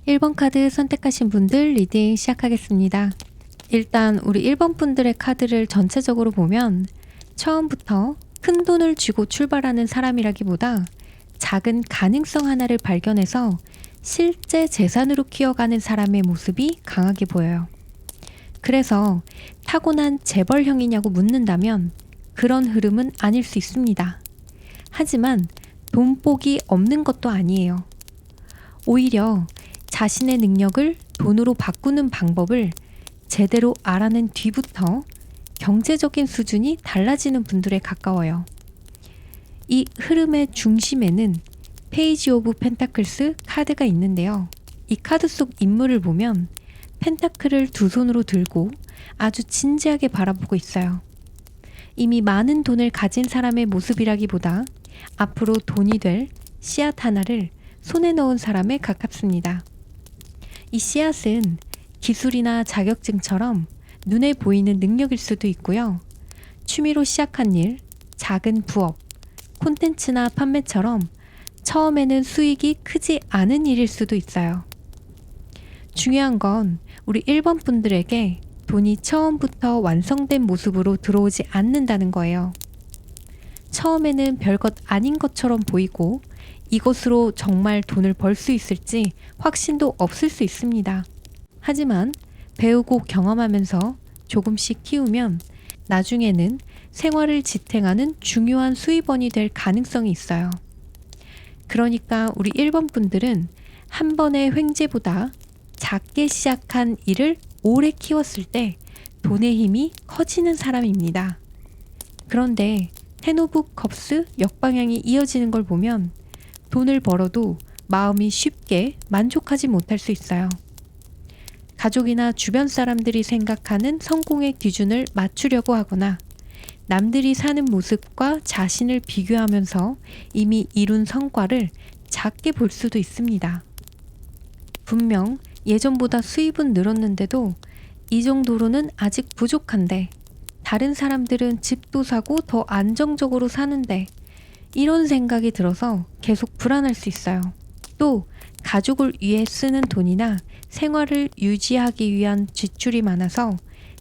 1번 카드 선택하신 분들 리딩 시작하겠습니다. 일단 우리 1번 분들의 카드를 전체적으로 보면 처음부터 큰 돈을 쥐고 출발하는 사람이라기보다 작은 가능성 하나를 발견해서 실제 재산으로 키워가는 사람의 모습이 강하게 보여요. 그래서 타고난 재벌형이냐고 묻는다면 그런 흐름은 아닐 수 있습니다. 하지만 돈복이 없는 것도 아니에요. 오히려 자신의 능력을 돈으로 바꾸는 방법을 제대로 알아낸 뒤부터 경제적인 수준이 달라지는 분들에 가까워요. 이 흐름의 중심에는 페이지 오브 펜타클스 카드가 있는데요. 이 카드 속 인물을 보면 펜타클을 두 손으로 들고 아주 진지하게 바라보고 있어요. 이미 많은 돈을 가진 사람의 모습이라기보다 앞으로 돈이 될 씨앗 하나를 손에 넣은 사람에 가깝습니다. 이 씨앗은 기술이나 자격증처럼 눈에 보이는 능력일 수도 있고요. 취미로 시작한 일, 작은 부업, 콘텐츠나 판매처럼 처음에는 수익이 크지 않은 일일 수도 있어요. 중요한 건 우리 1번 분들에게 돈이 처음부터 완성된 모습으로 들어오지 않는다는 거예요. 처음에는 별것 아닌 것처럼 보이고 이것으로 정말 돈을 벌 수 있을지 확신도 없을 수 있습니다. 하지만 배우고 경험하면서 조금씩 키우면 나중에는 생활을 지탱하는 중요한 수입원이 될 가능성이 있어요. 그러니까 우리 1번 분들은 한 번의 횡재보다 작게 시작한 일을 오래 키웠을 때 돈의 힘이 커지는 사람입니다. 그런데 텐 오브 컵스 역방향이 이어지는 걸 보면 돈을 벌어도 마음이 쉽게 만족하지 못할 수 있어요. 가족이나 주변 사람들이 생각하는 성공의 기준을 맞추려고 하거나 남들이 사는 모습과 자신을 비교하면서 이미 이룬 성과를 작게 볼 수도 있습니다. 분명 예전보다 수입은 늘었는데도 이 정도로는 아직 부족한데 다른 사람들은 집도 사고 더 안정적으로 사는데 이런 생각이 들어서 계속 불안할 수 있어요. 또 가족을 위해 쓰는 돈이나 생활을 유지하기 위한 지출이 많아서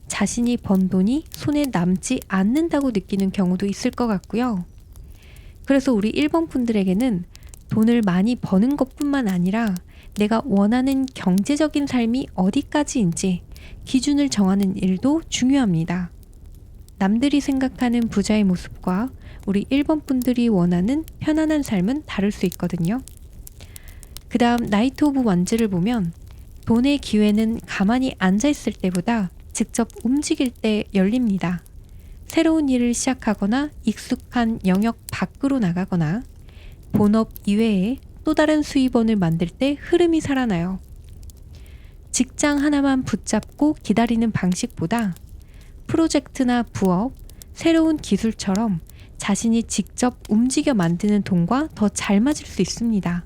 자신이 번 돈이 손에 남지 않는다고 느끼는 경우도 있을 것 같고요. 그래서 우리 1번 분들에게는 돈을 많이 버는 것뿐만 아니라 내가 원하는 경제적인 삶이 어디까지인지 기준을 정하는 일도 중요합니다. 남들이 생각하는 부자의 모습과 우리 1번 분들이 원하는 편안한 삶은 다를 수 있거든요. 그 다음 나이트 오브 원즈를 보면 돈의 기회는 가만히 앉아있을 때보다 직접 움직일 때 열립니다. 새로운 일을 시작하거나 익숙한 영역 밖으로 나가거나 본업 이외에 또 다른 수입원을 만들 때 흐름이 살아나요. 직장 하나만 붙잡고 기다리는 방식보다 프로젝트나 부업, 새로운 기술처럼 자신이 직접 움직여 만드는 돈과 더 잘 맞을 수 있습니다.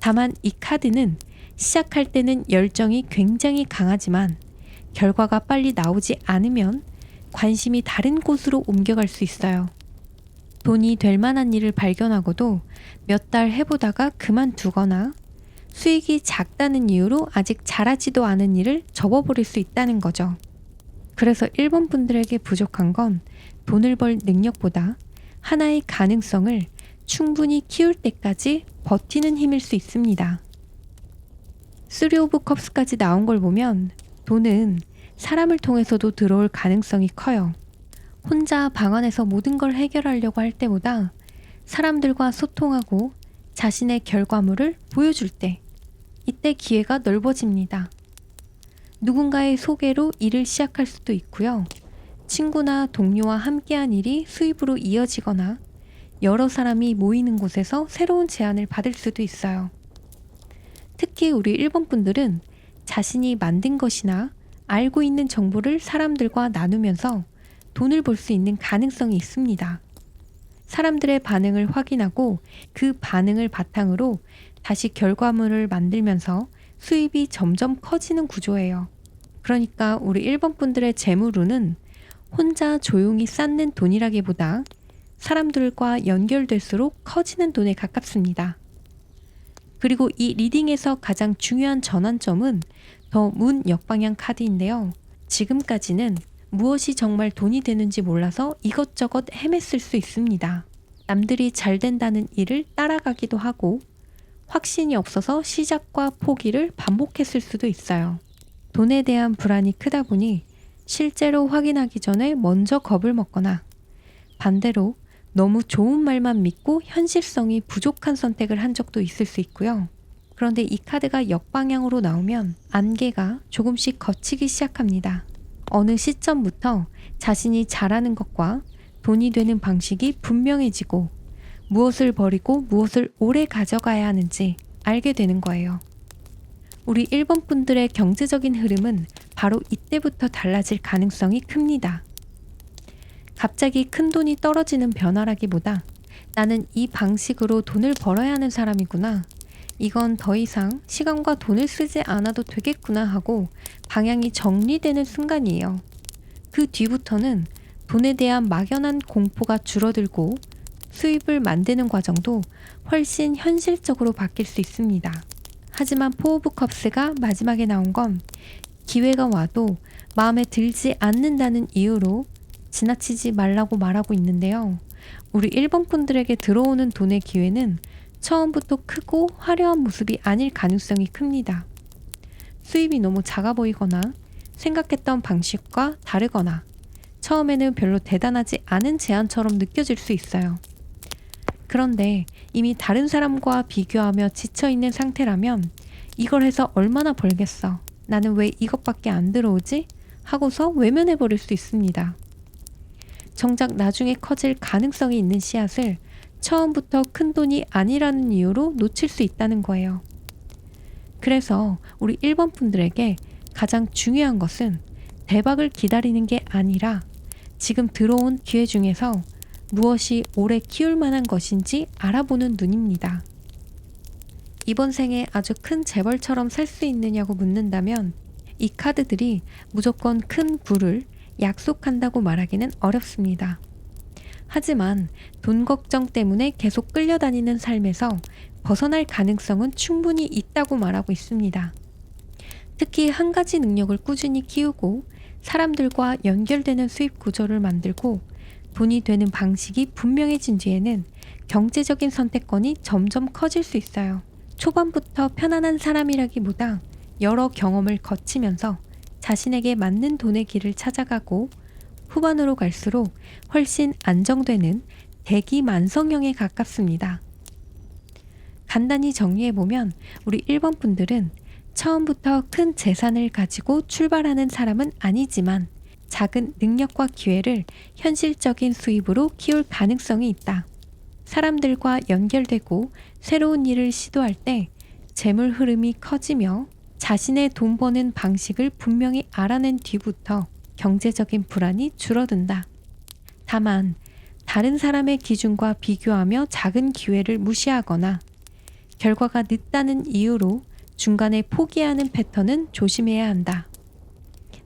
다만 이 카드는 시작할 때는 열정이 굉장히 강하지만 결과가 빨리 나오지 않으면 관심이 다른 곳으로 옮겨갈 수 있어요. 돈이 될 만한 일을 발견하고도 몇 달 해보다가 그만두거나 수익이 작다는 이유로 아직 잘하지도 않은 일을 접어버릴 수 있다는 거죠. 그래서 1번 분들에게 부족한 건 돈을 벌 능력보다 하나의 가능성을 충분히 키울 때까지 버티는 힘일 수 있습니다. 3 오브 컵스까지 나온 걸 보면 돈은 사람을 통해서도 들어올 가능성이 커요. 혼자 방 안에서 모든 걸 해결하려고 할 때보다 사람들과 소통하고 자신의 결과물을 보여줄 때 이때 기회가 넓어집니다. 누군가의 소개로 일을 시작할 수도 있고요. 친구나 동료와 함께한 일이 수입으로 이어지거나 여러 사람이 모이는 곳에서 새로운 제안을 받을 수도 있어요. 특히 우리 1번 분들은 자신이 만든 것이나 알고 있는 정보를 사람들과 나누면서 돈을 벌 수 있는 가능성이 있습니다. 사람들의 반응을 확인하고 그 반응을 바탕으로 다시 결과물을 만들면서 수입이 점점 커지는 구조예요. 그러니까 우리 1번 분들의 재물운은 혼자 조용히 쌓는 돈이라기보다 사람들과 연결될수록 커지는 돈에 가깝습니다. 그리고 이 리딩에서 가장 중요한 전환점은 더 문 역방향 카드인데요. 지금까지는 무엇이 정말 돈이 되는지 몰라서 이것저것 헤맸을 수 있습니다. 남들이 잘 된다는 일을 따라가기도 하고 확신이 없어서 시작과 포기를 반복했을 수도 있어요. 돈에 대한 불안이 크다 보니 실제로 확인하기 전에 먼저 겁을 먹거나 반대로 너무 좋은 말만 믿고 현실성이 부족한 선택을 한 적도 있을 수 있고요. 그런데 이 카드가 역방향으로 나오면 안개가 조금씩 걷히기 시작합니다. 어느 시점부터 자신이 잘하는 것과 돈이 되는 방식이 분명해지고 무엇을 버리고 무엇을 오래 가져가야 하는지 알게 되는 거예요. 우리 1번 분들의 경제적인 흐름은 바로 이때부터 달라질 가능성이 큽니다. 갑자기 큰 돈이 떨어지는 변화라기보다 나는 이 방식으로 돈을 벌어야 하는 사람이구나. 이건 더 이상 시간과 돈을 쓰지 않아도 되겠구나 하고 방향이 정리되는 순간이에요. 그 뒤부터는 돈에 대한 막연한 공포가 줄어들고 수입을 만드는 과정도 훨씬 현실적으로 바뀔 수 있습니다. 하지만 포 오브 컵스가 마지막에 나온 건 기회가 와도 마음에 들지 않는다는 이유로 지나치지 말라고 말하고 있는데요. 우리 1번 분들에게 들어오는 돈의 기회는 처음부터 크고 화려한 모습이 아닐 가능성이 큽니다. 수입이 너무 작아 보이거나 생각했던 방식과 다르거나 처음에는 별로 대단하지 않은 제안처럼 느껴질 수 있어요. 그런데 이미 다른 사람과 비교하며 지쳐있는 상태라면 이걸 해서 얼마나 벌겠어? 나는 왜 이것밖에 안 들어오지? 하고서 외면해버릴 수 있습니다. 정작 나중에 커질 가능성이 있는 씨앗을 처음부터 큰 돈이 아니라는 이유로 놓칠 수 있다는 거예요. 그래서 우리 1번 분들에게 가장 중요한 것은 대박을 기다리는 게 아니라 지금 들어온 기회 중에서 무엇이 오래 키울 만한 것인지 알아보는 눈입니다. 이번 생에 아주 큰 재벌처럼 살 수 있느냐고 묻는다면 이 카드들이 무조건 큰 부를 약속한다고 말하기는 어렵습니다. 하지만 돈 걱정 때문에 계속 끌려다니는 삶에서 벗어날 가능성은 충분히 있다고 말하고 있습니다. 특히 한 가지 능력을 꾸준히 키우고 사람들과 연결되는 수입 구조를 만들고 돈이 되는 방식이 분명해진 뒤에는 경제적인 선택권이 점점 커질 수 있어요. 초반부터 편안한 사람이라기보다 여러 경험을 거치면서 자신에게 맞는 돈의 길을 찾아가고 후반으로 갈수록 훨씬 안정되는 대기만성형에 가깝습니다. 간단히 정리해보면 우리 1번 분들은 처음부터 큰 재산을 가지고 출발하는 사람은 아니지만 작은 능력과 기회를 현실적인 수입으로 키울 가능성이 있다. 사람들과 연결되고 새로운 일을 시도할 때 재물 흐름이 커지며 자신의 돈 버는 방식을 분명히 알아낸 뒤부터 경제적인 불안이 줄어든다. 다만 다른 사람의 기준과 비교하며 작은 기회를 무시하거나 결과가 늦다는 이유로 중간에 포기하는 패턴은 조심해야 한다.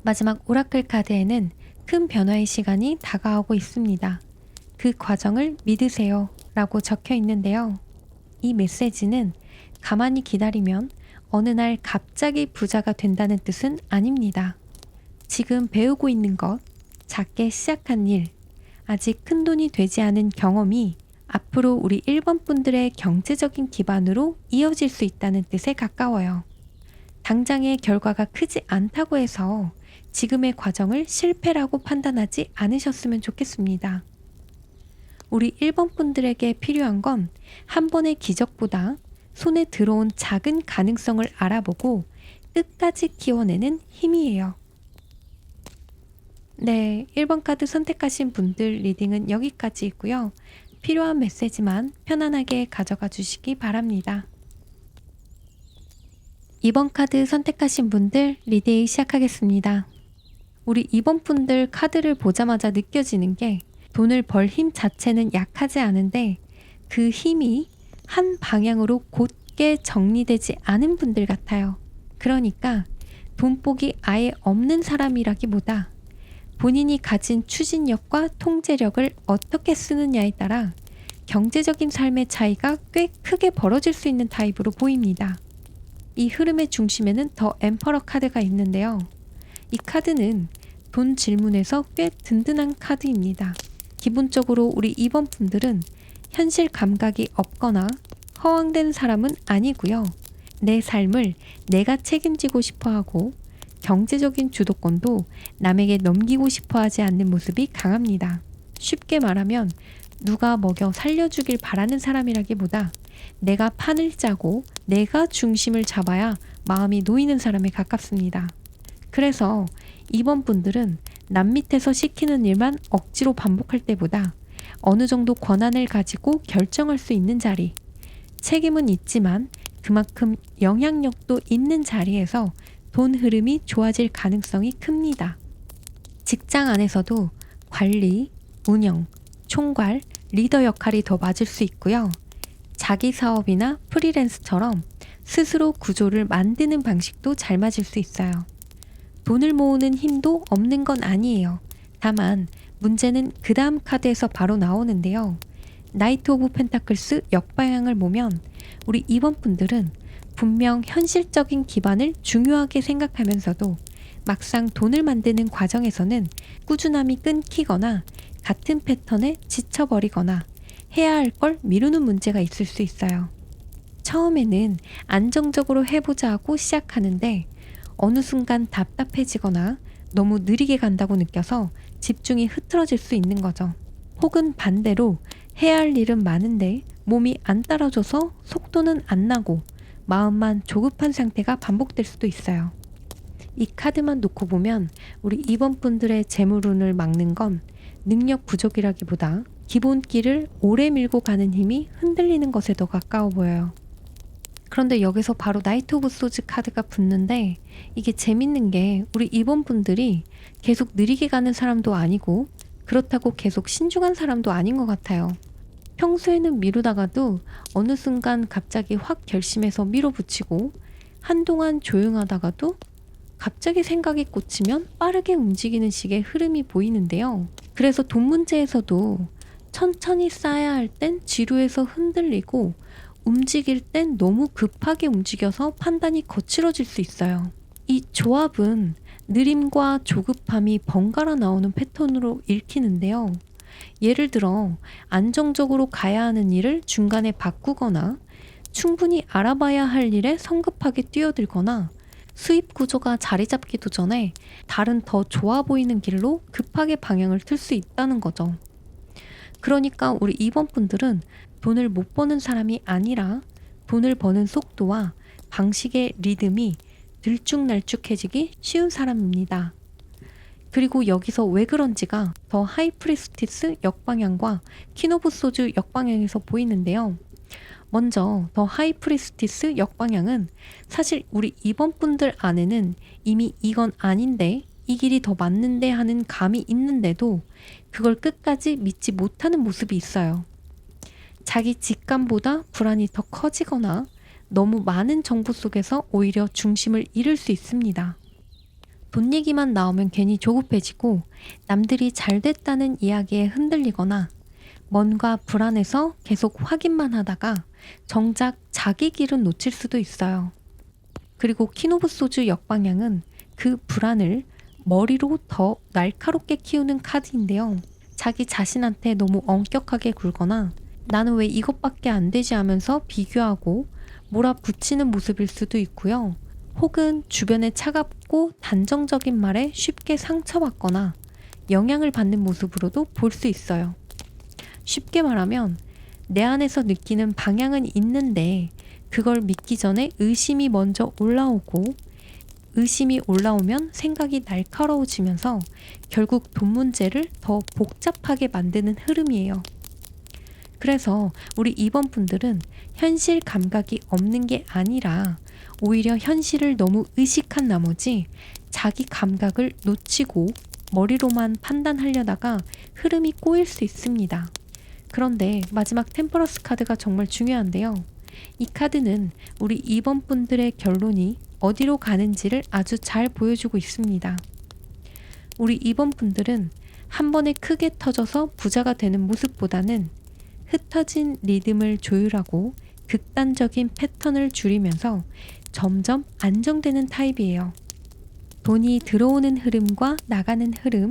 마지막 오라클 카드에는 큰 변화의 시간이 다가오고 있습니다. 그 과정을 믿으세요 라고 적혀 있는데요. 이 메시지는 가만히 기다리면 어느 날 갑자기 부자가 된다는 뜻은 아닙니다. 지금 배우고 있는 것, 작게 시작한 일, 아직 큰 돈이 되지 않은 경험이 앞으로 우리 1번 분들의 경제적인 기반으로 이어질 수 있다는 뜻에 가까워요. 당장의 결과가 크지 않다고 해서 지금의 과정을 실패라고 판단하지 않으셨으면 좋겠습니다. 우리 1번 분들에게 필요한 건 한 번의 기적보다 손에 들어온 작은 가능성을 알아보고 끝까지 키워내는 힘이에요. 네, 1번 카드 선택하신 분들 리딩은 여기까지 있고요. 필요한 메시지만 편안하게 가져가 주시기 바랍니다. 2번 카드 선택하신 분들 리딩 시작하겠습니다. 우리 2번 분들 카드를 보자마자 느껴지는 게 돈을 벌 힘 자체는 약하지 않은데 그 힘이 한 방향으로 곧게 정리되지 않은 분들 같아요. 그러니까 돈복이 아예 없는 사람이라기보다 본인이 가진 추진력과 통제력을 어떻게 쓰느냐에 따라 경제적인 삶의 차이가 꽤 크게 벌어질 수 있는 타입으로 보입니다. 이 흐름의 중심에는 더 엠퍼러 카드가 있는데요. 이 카드는 돈 질문에서 꽤 든든한 카드입니다. 기본적으로 우리 2번 분들은 현실 감각이 없거나 허황된 사람은 아니고요. 내 삶을 내가 책임지고 싶어하고 경제적인 주도권도 남에게 넘기고 싶어하지 않는 모습이 강합니다. 쉽게 말하면 누가 먹여 살려주길 바라는 사람이라기보다 내가 판을 짜고 내가 중심을 잡아야 마음이 놓이는 사람에 가깝습니다. 그래서 2번 분들은 남 밑에서 시키는 일만 억지로 반복할 때보다 어느 정도 권한을 가지고 결정할 수 있는 자리, 책임은 있지만 그만큼 영향력도 있는 자리에서 돈 흐름이 좋아질 가능성이 큽니다. 직장 안에서도 관리, 운영, 총괄, 리더 역할이 더 맞을 수 있고요. 자기 사업이나 프리랜서처럼 스스로 구조를 만드는 방식도 잘 맞을 수 있어요. 돈을 모으는 힘도 없는 건 아니에요. 다만 문제는 그 다음 카드에서 바로 나오는데요. 나이트 오브 펜타클스 역방향을 보면 우리 2번 분들은 분명 현실적인 기반을 중요하게 생각하면서도 막상 돈을 만드는 과정에서는 꾸준함이 끊기거나 같은 패턴에 지쳐버리거나 해야 할 걸 미루는 문제가 있을 수 있어요. 처음에는 안정적으로 해보자 하고 시작하는데 어느 순간 답답해지거나 너무 느리게 간다고 느껴서 집중이 흐트러질 수 있는 거죠. 혹은 반대로 해야 할 일은 많은데 몸이 안 따라줘서 속도는 안 나고 마음만 조급한 상태가 반복될 수도 있어요. 이 카드만 놓고 보면 우리 2번 분들의 재물운을 막는 건 능력 부족이라기보다 기본기를 오래 밀고 가는 힘이 흔들리는 것에 더 가까워 보여요. 그런데 여기서 바로 나이트 오브 소즈 카드가 붙는데 이게 재밌는 게 우리 2번 분들이 계속 느리게 가는 사람도 아니고 그렇다고 계속 신중한 사람도 아닌 것 같아요. 평소에는 미루다가도 어느 순간 갑자기 확 결심해서 밀어붙이고 한동안 조용하다가도 갑자기 생각이 꽂히면 빠르게 움직이는 식의 흐름이 보이는데요. 그래서 돈 문제에서도 천천히 쌓아야 할 땐 지루해서 흔들리고 움직일 땐 너무 급하게 움직여서 판단이 거칠어질 수 있어요. 이 조합은 느림과 조급함이 번갈아 나오는 패턴으로 읽히는데요. 예를 들어 안정적으로 가야 하는 일을 중간에 바꾸거나 충분히 알아봐야 할 일에 성급하게 뛰어들거나 수입 구조가 자리 잡기도 전에 다른 더 좋아 보이는 길로 급하게 방향을 틀 수 있다는 거죠. 그러니까 우리 2번 분들은 돈을 못 버는 사람이 아니라 돈을 버는 속도와 방식의 리듬이 들쭉날쭉해지기 쉬운 사람입니다. 그리고 여기서 왜 그런지가 더 하이프리스티스 역방향과 퀸 오브 소즈 역방향에서 보이는데요. 먼저 더 하이프리스티스 역방향은 사실 우리 2번 분들 안에는 이미 이건 아닌데 이 길이 더 맞는데 하는 감이 있는데도 그걸 끝까지 믿지 못하는 모습이 있어요. 자기 직감보다 불안이 더 커지거나 너무 많은 정보 속에서 오히려 중심을 잃을 수 있습니다. 돈 얘기만 나오면 괜히 조급해지고 남들이 잘 됐다는 이야기에 흔들리거나 뭔가 불안해서 계속 확인만 하다가 정작 자기 길은 놓칠 수도 있어요. 그리고 퀸 오브 소즈 역방향은 그 불안을 머리로 더 날카롭게 키우는 카드인데요. 자기 자신한테 너무 엄격하게 굴거나 나는 왜 이것밖에 안 되지 하면서 비교하고 몰아붙이는 모습일 수도 있고요. 혹은 주변의 차갑고 단정적인 말에 쉽게 상처받거나 영향을 받는 모습으로도 볼 수 있어요. 쉽게 말하면 내 안에서 느끼는 방향은 있는데 그걸 믿기 전에 의심이 먼저 올라오고 의심이 올라오면 생각이 날카로워지면서 결국 돈 문제를 더 복잡하게 만드는 흐름이에요. 그래서 우리 2번 분들은 현실 감각이 없는 게 아니라 오히려 현실을 너무 의식한 나머지 자기 감각을 놓치고 머리로만 판단하려다가 흐름이 꼬일 수 있습니다. 그런데 마지막 템퍼러스 카드가 정말 중요한데요. 이 카드는 우리 2번 분들의 결론이 어디로 가는지를 아주 잘 보여주고 있습니다. 우리 2번 분들은 한 번에 크게 터져서 부자가 되는 모습보다는 흩어진 리듬을 조율하고 극단적인 패턴을 줄이면서 점점 안정되는 타입이에요. 돈이 들어오는 흐름과 나가는 흐름,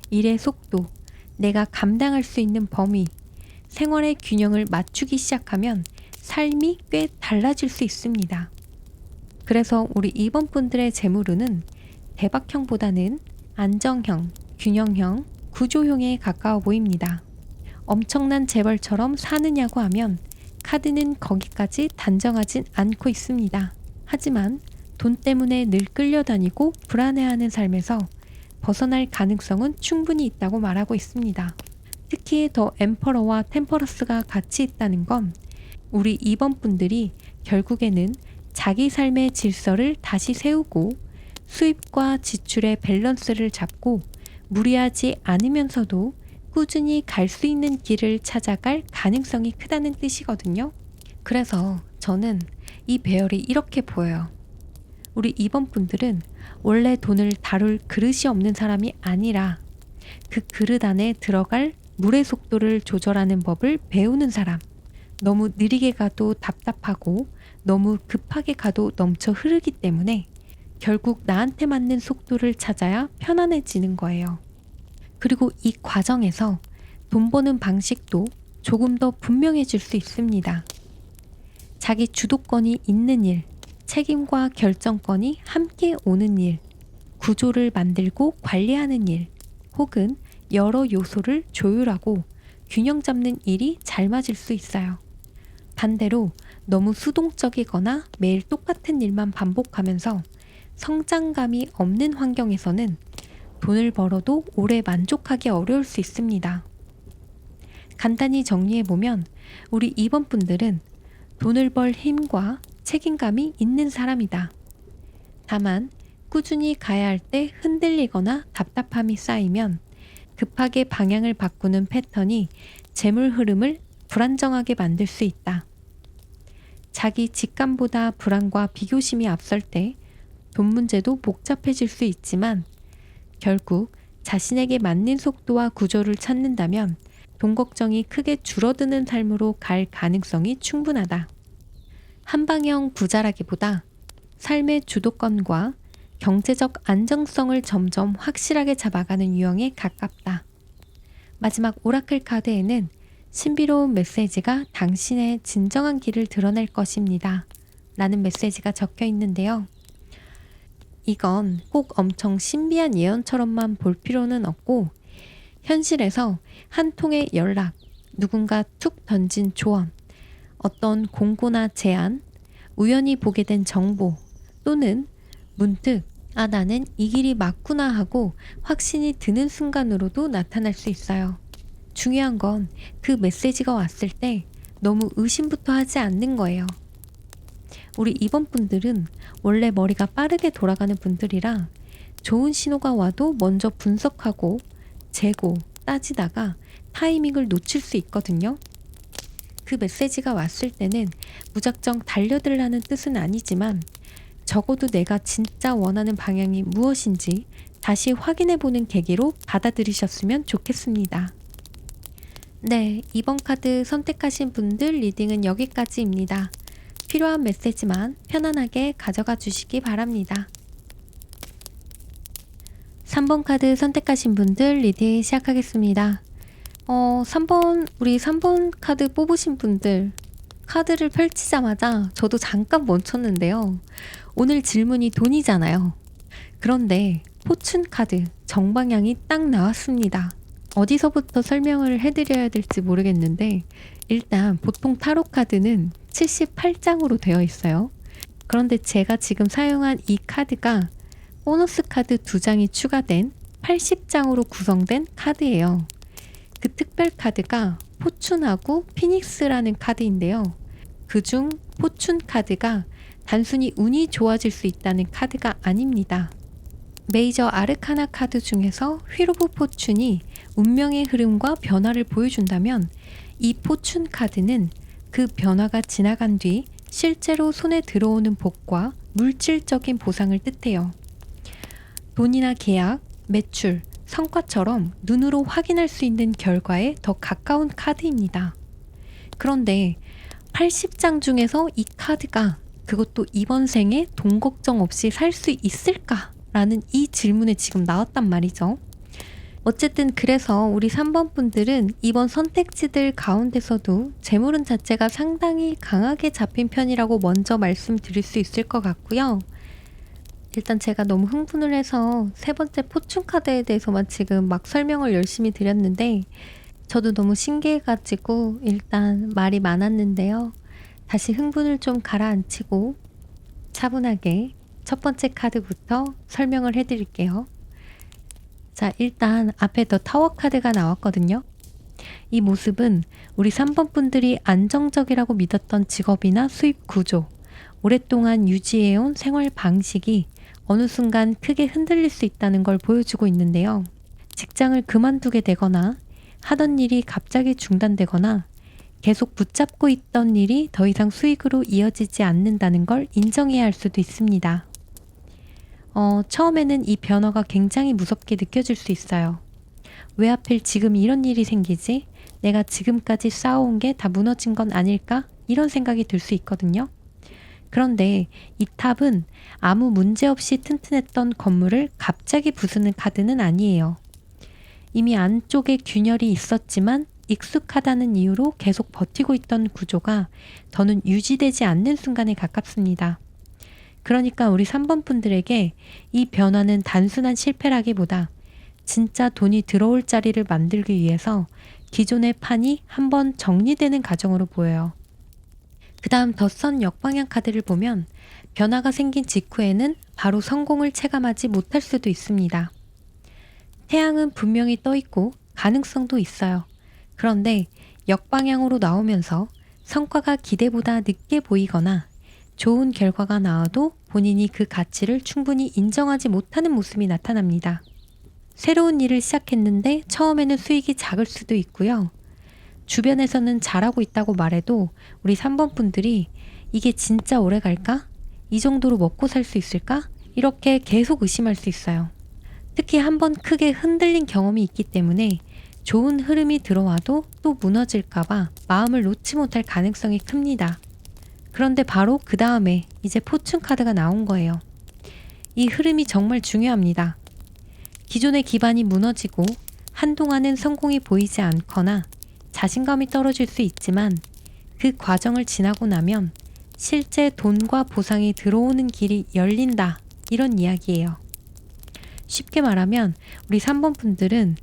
일의 속도, 내가 감당할 수 있는 범위, 생활의 균형을 맞추기 시작하면 삶이 꽤 달라질 수 있습니다. 그래서 우리 2번 분들의 재물운은 대박형보다는 안정형, 균형형, 구조형에 가까워 보입니다. 엄청난 재벌처럼 사느냐고 하면 카드는 거기까지 단정하진 않고 있습니다. 하지만 돈 때문에 늘 끌려다니고 불안해하는 삶에서 벗어날 가능성은 충분히 있다고 말하고 있습니다. 특히 더 엠퍼러와 템퍼러스가 같이 있다는 건 우리 2번 분들이 결국에는 자기 삶의 질서를 다시 세우고 수입과 지출의 밸런스를 잡고 무리하지 않으면서도 꾸준히 갈 수 있는 길을 찾아갈 가능성이 크다는 뜻이거든요. 그래서 저는 이 배열이 이렇게 보여요. 우리 2번 분들은 원래 돈을 다룰 그릇이 없는 사람이 아니라 그 그릇 안에 들어갈 물의 속도를 조절하는 법을 배우는 사람. 너무 느리게 가도 답답하고 너무 급하게 가도 넘쳐 흐르기 때문에 결국 나한테 맞는 속도를 찾아야 편안해지는 거예요. 그리고 이 과정에서 돈 버는 방식도 조금 더 분명해질 수 있습니다. 자기 주도권이 있는 일, 책임과 결정권이 함께 오는 일, 구조를 만들고 관리하는 일, 혹은 여러 요소를 조율하고 균형 잡는 일이 잘 맞을 수 있어요. 반대로 너무 수동적이거나 매일 똑같은 일만 반복하면서 성장감이 없는 환경에서는 돈을 벌어도 오래 만족하기 어려울 수 있습니다. 간단히 정리해보면 우리 2번 분들은 돈을 벌 힘과 책임감이 있는 사람이다. 다만 꾸준히 가야 할 때 흔들리거나 답답함이 쌓이면 급하게 방향을 바꾸는 패턴이 재물 흐름을 불안정하게 만들 수 있다. 자기 직감보다 불안과 비교심이 앞설 때 돈 문제도 복잡해질 수 있지만 결국 자신에게 맞는 속도와 구조를 찾는다면 돈 걱정이 크게 줄어드는 삶으로 갈 가능성이 충분하다. 한방형 부자라기보다 삶의 주도권과 경제적 안정성을 점점 확실하게 잡아가는 유형에 가깝다. 마지막 오라클 카드에는 신비로운 메시지가 당신의 진정한 길을 드러낼 것입니다. 라는 메시지가 적혀 있는데요. 이건 꼭 엄청 신비한 예언처럼만 볼 필요는 없고 현실에서 한 통의 연락, 누군가 툭 던진 조언, 어떤 공고나 제안, 우연히 보게 된 정보 또는 문득 아 나는 이 길이 맞구나 하고 확신이 드는 순간으로도 나타날 수 있어요. 중요한 건 그 메시지가 왔을 때 너무 의심부터 하지 않는 거예요. 우리 2번 분들은 원래 머리가 빠르게 돌아가는 분들이라 좋은 신호가 와도 먼저 분석하고 재고, 따지다가 타이밍을 놓칠 수 있거든요. 그 메시지가 왔을 때는 무작정 달려들라는 뜻은 아니지만 적어도 내가 진짜 원하는 방향이 무엇인지 다시 확인해보는 계기로 받아들이셨으면 좋겠습니다. 네, 이번 카드 선택하신 분들 리딩은 여기까지입니다. 필요한 메시지만 편안하게 가져가 주시기 바랍니다. 3번 카드 선택하신 분들 리딩 시작하겠습니다. 3번, 우리 3번 카드 뽑으신 분들 카드를 펼치자마자 저도 잠깐 멈췄는데요. 오늘 질문이 돈이잖아요. 그런데 포춘 카드 정방향이 딱 나왔습니다. 어디서부터 설명을 해드려야 될지 모르겠는데 일단 보통 타로 카드는 78장으로 되어 있어요. 그런데 제가 지금 사용한 이 카드가 보너스 카드 2장이 추가된 80장으로 구성된 카드예요. 그 특별 카드가 포춘하고 피닉스라는 카드인데요. 그중 포춘 카드가 단순히 운이 좋아질 수 있다는 카드가 아닙니다. 메이저 아르카나 카드 중에서 휠 오브 포춘이 운명의 흐름과 변화를 보여준다면 이 포춘 카드는 그 변화가 지나간 뒤 실제로 손에 들어오는 복과 물질적인 보상을 뜻해요. 돈이나 계약, 매출, 성과처럼 눈으로 확인할 수 있는 결과에 더 가까운 카드입니다. 그런데 80장 중에서 이 카드가 그것도 이번 생에 돈 걱정 없이 살 수 있을까라는 이 질문에 지금 나왔단 말이죠. 어쨌든 그래서 우리 3번 분들은 이번 선택지들 가운데서도 재물운 자체가 상당히 강하게 잡힌 편이라고 먼저 말씀드릴 수 있을 것 같고요. 일단 제가 너무 흥분을 해서 세 번째 포춘 카드에 대해서만 지금 막 설명을 열심히 드렸는데 저도 너무 신기해가지고 일단 말이 많았는데요. 다시 흥분을 좀 가라앉히고 차분하게 첫 번째 카드부터 설명을 해드릴게요. 자, 일단 앞에 더 타워 카드가 나왔거든요. 이 모습은 우리 3번 분들이 안정적이라고 믿었던 직업이나 수입 구조, 오랫동안 유지해온 생활 방식이 어느 순간 크게 흔들릴 수 있다는 걸 보여주고 있는데요. 직장을 그만두게 되거나 하던 일이 갑자기 중단되거나 계속 붙잡고 있던 일이 더 이상 수익으로 이어지지 않는다는 걸 인정해야 할 수도 있습니다. 처음에는 이 변화가 굉장히 무섭게 느껴질 수 있어요. 왜 하필 지금 이런 일이 생기지? 내가 지금까지 쌓아온 게 다 무너진 건 아닐까? 이런 생각이 들 수 있거든요. 그런데 이 탑은 아무 문제 없이 튼튼했던 건물을 갑자기 부수는 카드는 아니에요. 이미 안쪽에 균열이 있었지만 익숙하다는 이유로 계속 버티고 있던 구조가 더는 유지되지 않는 순간에 가깝습니다. 그러니까 우리 3번 분들에게 이 변화는 단순한 실패라기보다 진짜 돈이 들어올 자리를 만들기 위해서 기존의 판이 한번 정리되는 과정으로 보여요. 그 다음 덧선 역방향 카드를 보면 변화가 생긴 직후에는 바로 성공을 체감하지 못할 수도 있습니다. 태양은 분명히 떠 있고 가능성도 있어요. 그런데 역방향으로 나오면서 성과가 기대보다 늦게 보이거나 좋은 결과가 나와도 본인이 그 가치를 충분히 인정하지 못하는 모습이 나타납니다. 새로운 일을 시작했는데 처음에는 수익이 작을 수도 있고요. 주변에서는 잘하고 있다고 말해도 우리 3번 분들이 이게 진짜 오래 갈까? 이 정도로 먹고 살 수 있을까? 이렇게 계속 의심할 수 있어요. 특히 한번 크게 흔들린 경험이 있기 때문에 좋은 흐름이 들어와도 또 무너질까봐 마음을 놓지 못할 가능성이 큽니다. 그런데 바로 그 다음에 이제 포춘 카드가 나온 거예요. 이 흐름이 정말 중요합니다. 기존의 기반이 무너지고 한동안은 성공이 보이지 않거나 자신감이 떨어질 수 있지만 그 과정을 지나고 나면 실제 돈과 보상이 들어오는 길이 열린다. 이런 이야기예요. 쉽게 말하면 우리 3번 분들은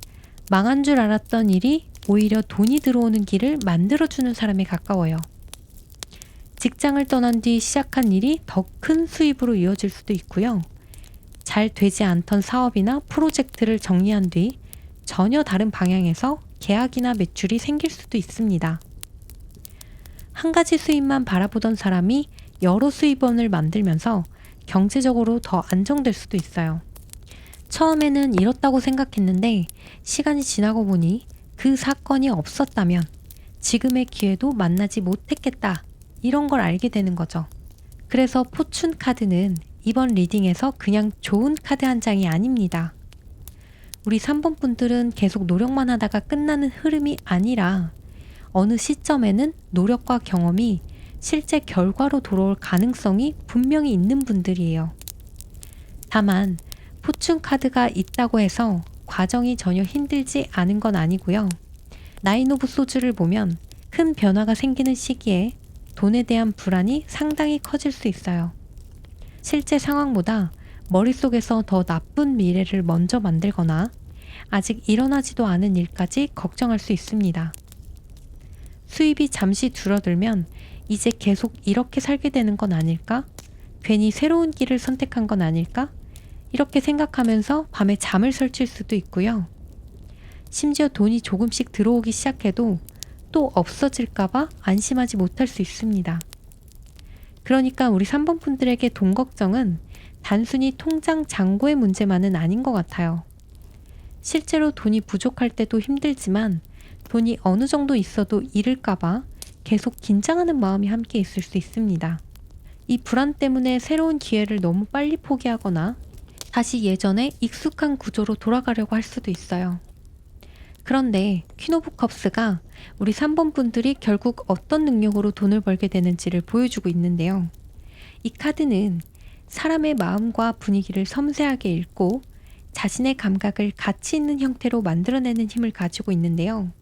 망한 줄 알았던 일이 오히려 돈이 들어오는 길을 만들어주는 사람에 가까워요. 직장을 떠난 뒤 시작한 일이 더 큰 수입으로 이어질 수도 있고요. 잘 되지 않던 사업이나 프로젝트를 정리한 뒤 전혀 다른 방향에서 계약이나 매출이 생길 수도 있습니다. 한 가지 수입만 바라보던 사람이 여러 수입원을 만들면서 경제적으로 더 안정될 수도 있어요. 처음에는 이렇다고 생각했는데 시간이 지나고 보니 그 사건이 없었다면 지금의 기회도 만나지 못했겠다. 이런 걸 알게 되는 거죠. 그래서 포춘 카드는 이번 리딩에서 그냥 좋은 카드 한 장이 아닙니다. 우리 3번 분들은 계속 노력만 하다가 끝나는 흐름이 아니라 어느 시점에는 노력과 경험이 실제 결과로 돌아올 가능성이 분명히 있는 분들이에요. 다만 포춘 카드가 있다고 해서 과정이 전혀 힘들지 않은 건 아니고요. 나인 오브 소즈를 보면 큰 변화가 생기는 시기에 돈에 대한 불안이 상당히 커질 수 있어요. 실제 상황보다 머릿속에서 더 나쁜 미래를 먼저 만들거나 아직 일어나지도 않은 일까지 걱정할 수 있습니다. 수입이 잠시 줄어들면 이제 계속 이렇게 살게 되는 건 아닐까? 괜히 새로운 길을 선택한 건 아닐까? 이렇게 생각하면서 밤에 잠을 설칠 수도 있고요. 심지어 돈이 조금씩 들어오기 시작해도 또 없어질까봐 안심하지 못할 수 있습니다. 그러니까 우리 3번 분들에게 돈 걱정은 단순히 통장 잔고의 문제만은 아닌 것 같아요. 실제로 돈이 부족할 때도 힘들지만 돈이 어느 정도 있어도 잃을까봐 계속 긴장하는 마음이 함께 있을 수 있습니다. 이 불안 때문에 새로운 기회를 너무 빨리 포기하거나 다시 예전에 익숙한 구조로 돌아가려고 할 수도 있어요. 그런데 퀸 오브 컵스가 우리 3번 분들이 결국 어떤 능력으로 돈을 벌게 되는지를 보여주고 있는데요. 이 카드는 사람의 마음과 분위기를 섬세하게 읽고 자신의 감각을 가치 있는 형태로 만들어내는 힘을 가지고 있는데요.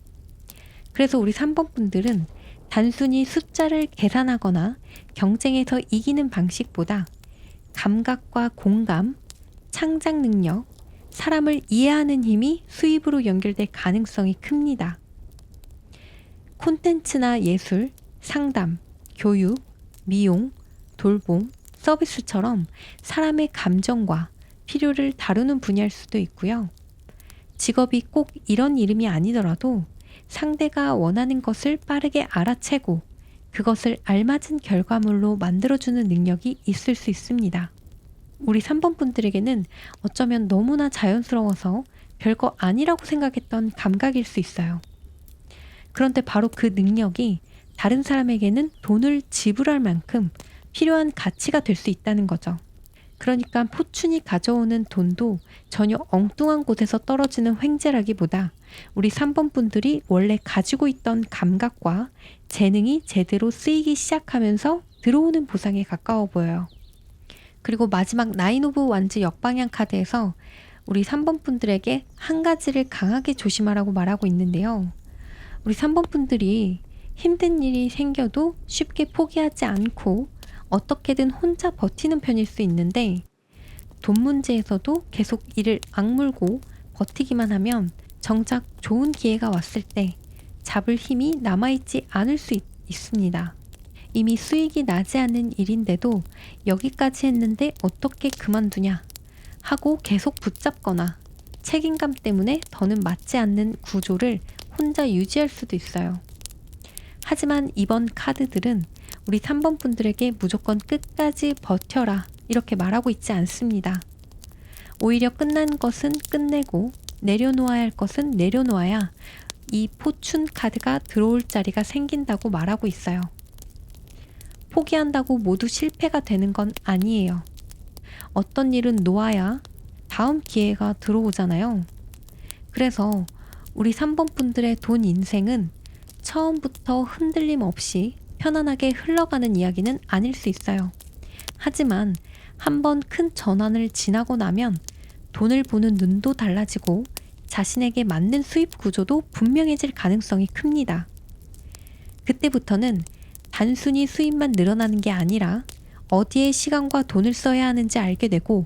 그래서 우리 3번 분들은 단순히 숫자를 계산하거나 경쟁에서 이기는 방식보다 감각과 공감, 창작 능력, 사람을 이해하는 힘이 수입으로 연결될 가능성이 큽니다. 콘텐츠나 예술, 상담, 교육, 미용, 돌봄, 서비스처럼 사람의 감정과 필요를 다루는 분야일 수도 있고요. 직업이 꼭 이런 이름이 아니더라도 상대가 원하는 것을 빠르게 알아채고 그것을 알맞은 결과물로 만들어주는 능력이 있을 수 있습니다. 우리 3번 분들에게는 어쩌면 너무나 자연스러워서 별거 아니라고 생각했던 감각일 수 있어요. 그런데 바로 그 능력이 다른 사람에게는 돈을 지불할 만큼 필요한 가치가 될 수 있다는 거죠. 그러니까 포춘이 가져오는 돈도 전혀 엉뚱한 곳에서 떨어지는 횡재라기보다 우리 3번 분들이 원래 가지고 있던 감각과 재능이 제대로 쓰이기 시작하면서 들어오는 보상에 가까워 보여요. 그리고 마지막 나인 오브 완즈 역방향 카드에서 우리 3번 분들에게 한 가지를 강하게 조심하라고 말하고 있는데요. 우리 3번 분들이 힘든 일이 생겨도 쉽게 포기하지 않고 어떻게든 혼자 버티는 편일 수 있는데 돈 문제에서도 계속 이를 악물고 버티기만 하면 정작 좋은 기회가 왔을 때 잡을 힘이 남아있지 않을 수 있습니다. 이미 수익이 나지 않는 일인데도 여기까지 했는데 어떻게 그만두냐 하고 계속 붙잡거나 책임감 때문에 더는 맞지 않는 구조를 혼자 유지할 수도 있어요. 하지만 이번 카드들은 우리 3번 분들에게 무조건 끝까지 버텨라 이렇게 말하고 있지 않습니다. 오히려 끝난 것은 끝내고 내려놓아야 할 것은 내려놓아야 이 포춘 카드가 들어올 자리가 생긴다고 말하고 있어요. 포기한다고 모두 실패가 되는 건 아니에요. 어떤 일은 놓아야 다음 기회가 들어오잖아요. 그래서 우리 3번 분들의 돈 인생은 처음부터 흔들림 없이 편안하게 흘러가는 이야기는 아닐 수 있어요. 하지만 한번 큰 전환을 지나고 나면 돈을 보는 눈도 달라지고 자신에게 맞는 수입 구조도 분명해질 가능성이 큽니다. 그때부터는 단순히 수입만 늘어나는 게 아니라 어디에 시간과 돈을 써야 하는지 알게 되고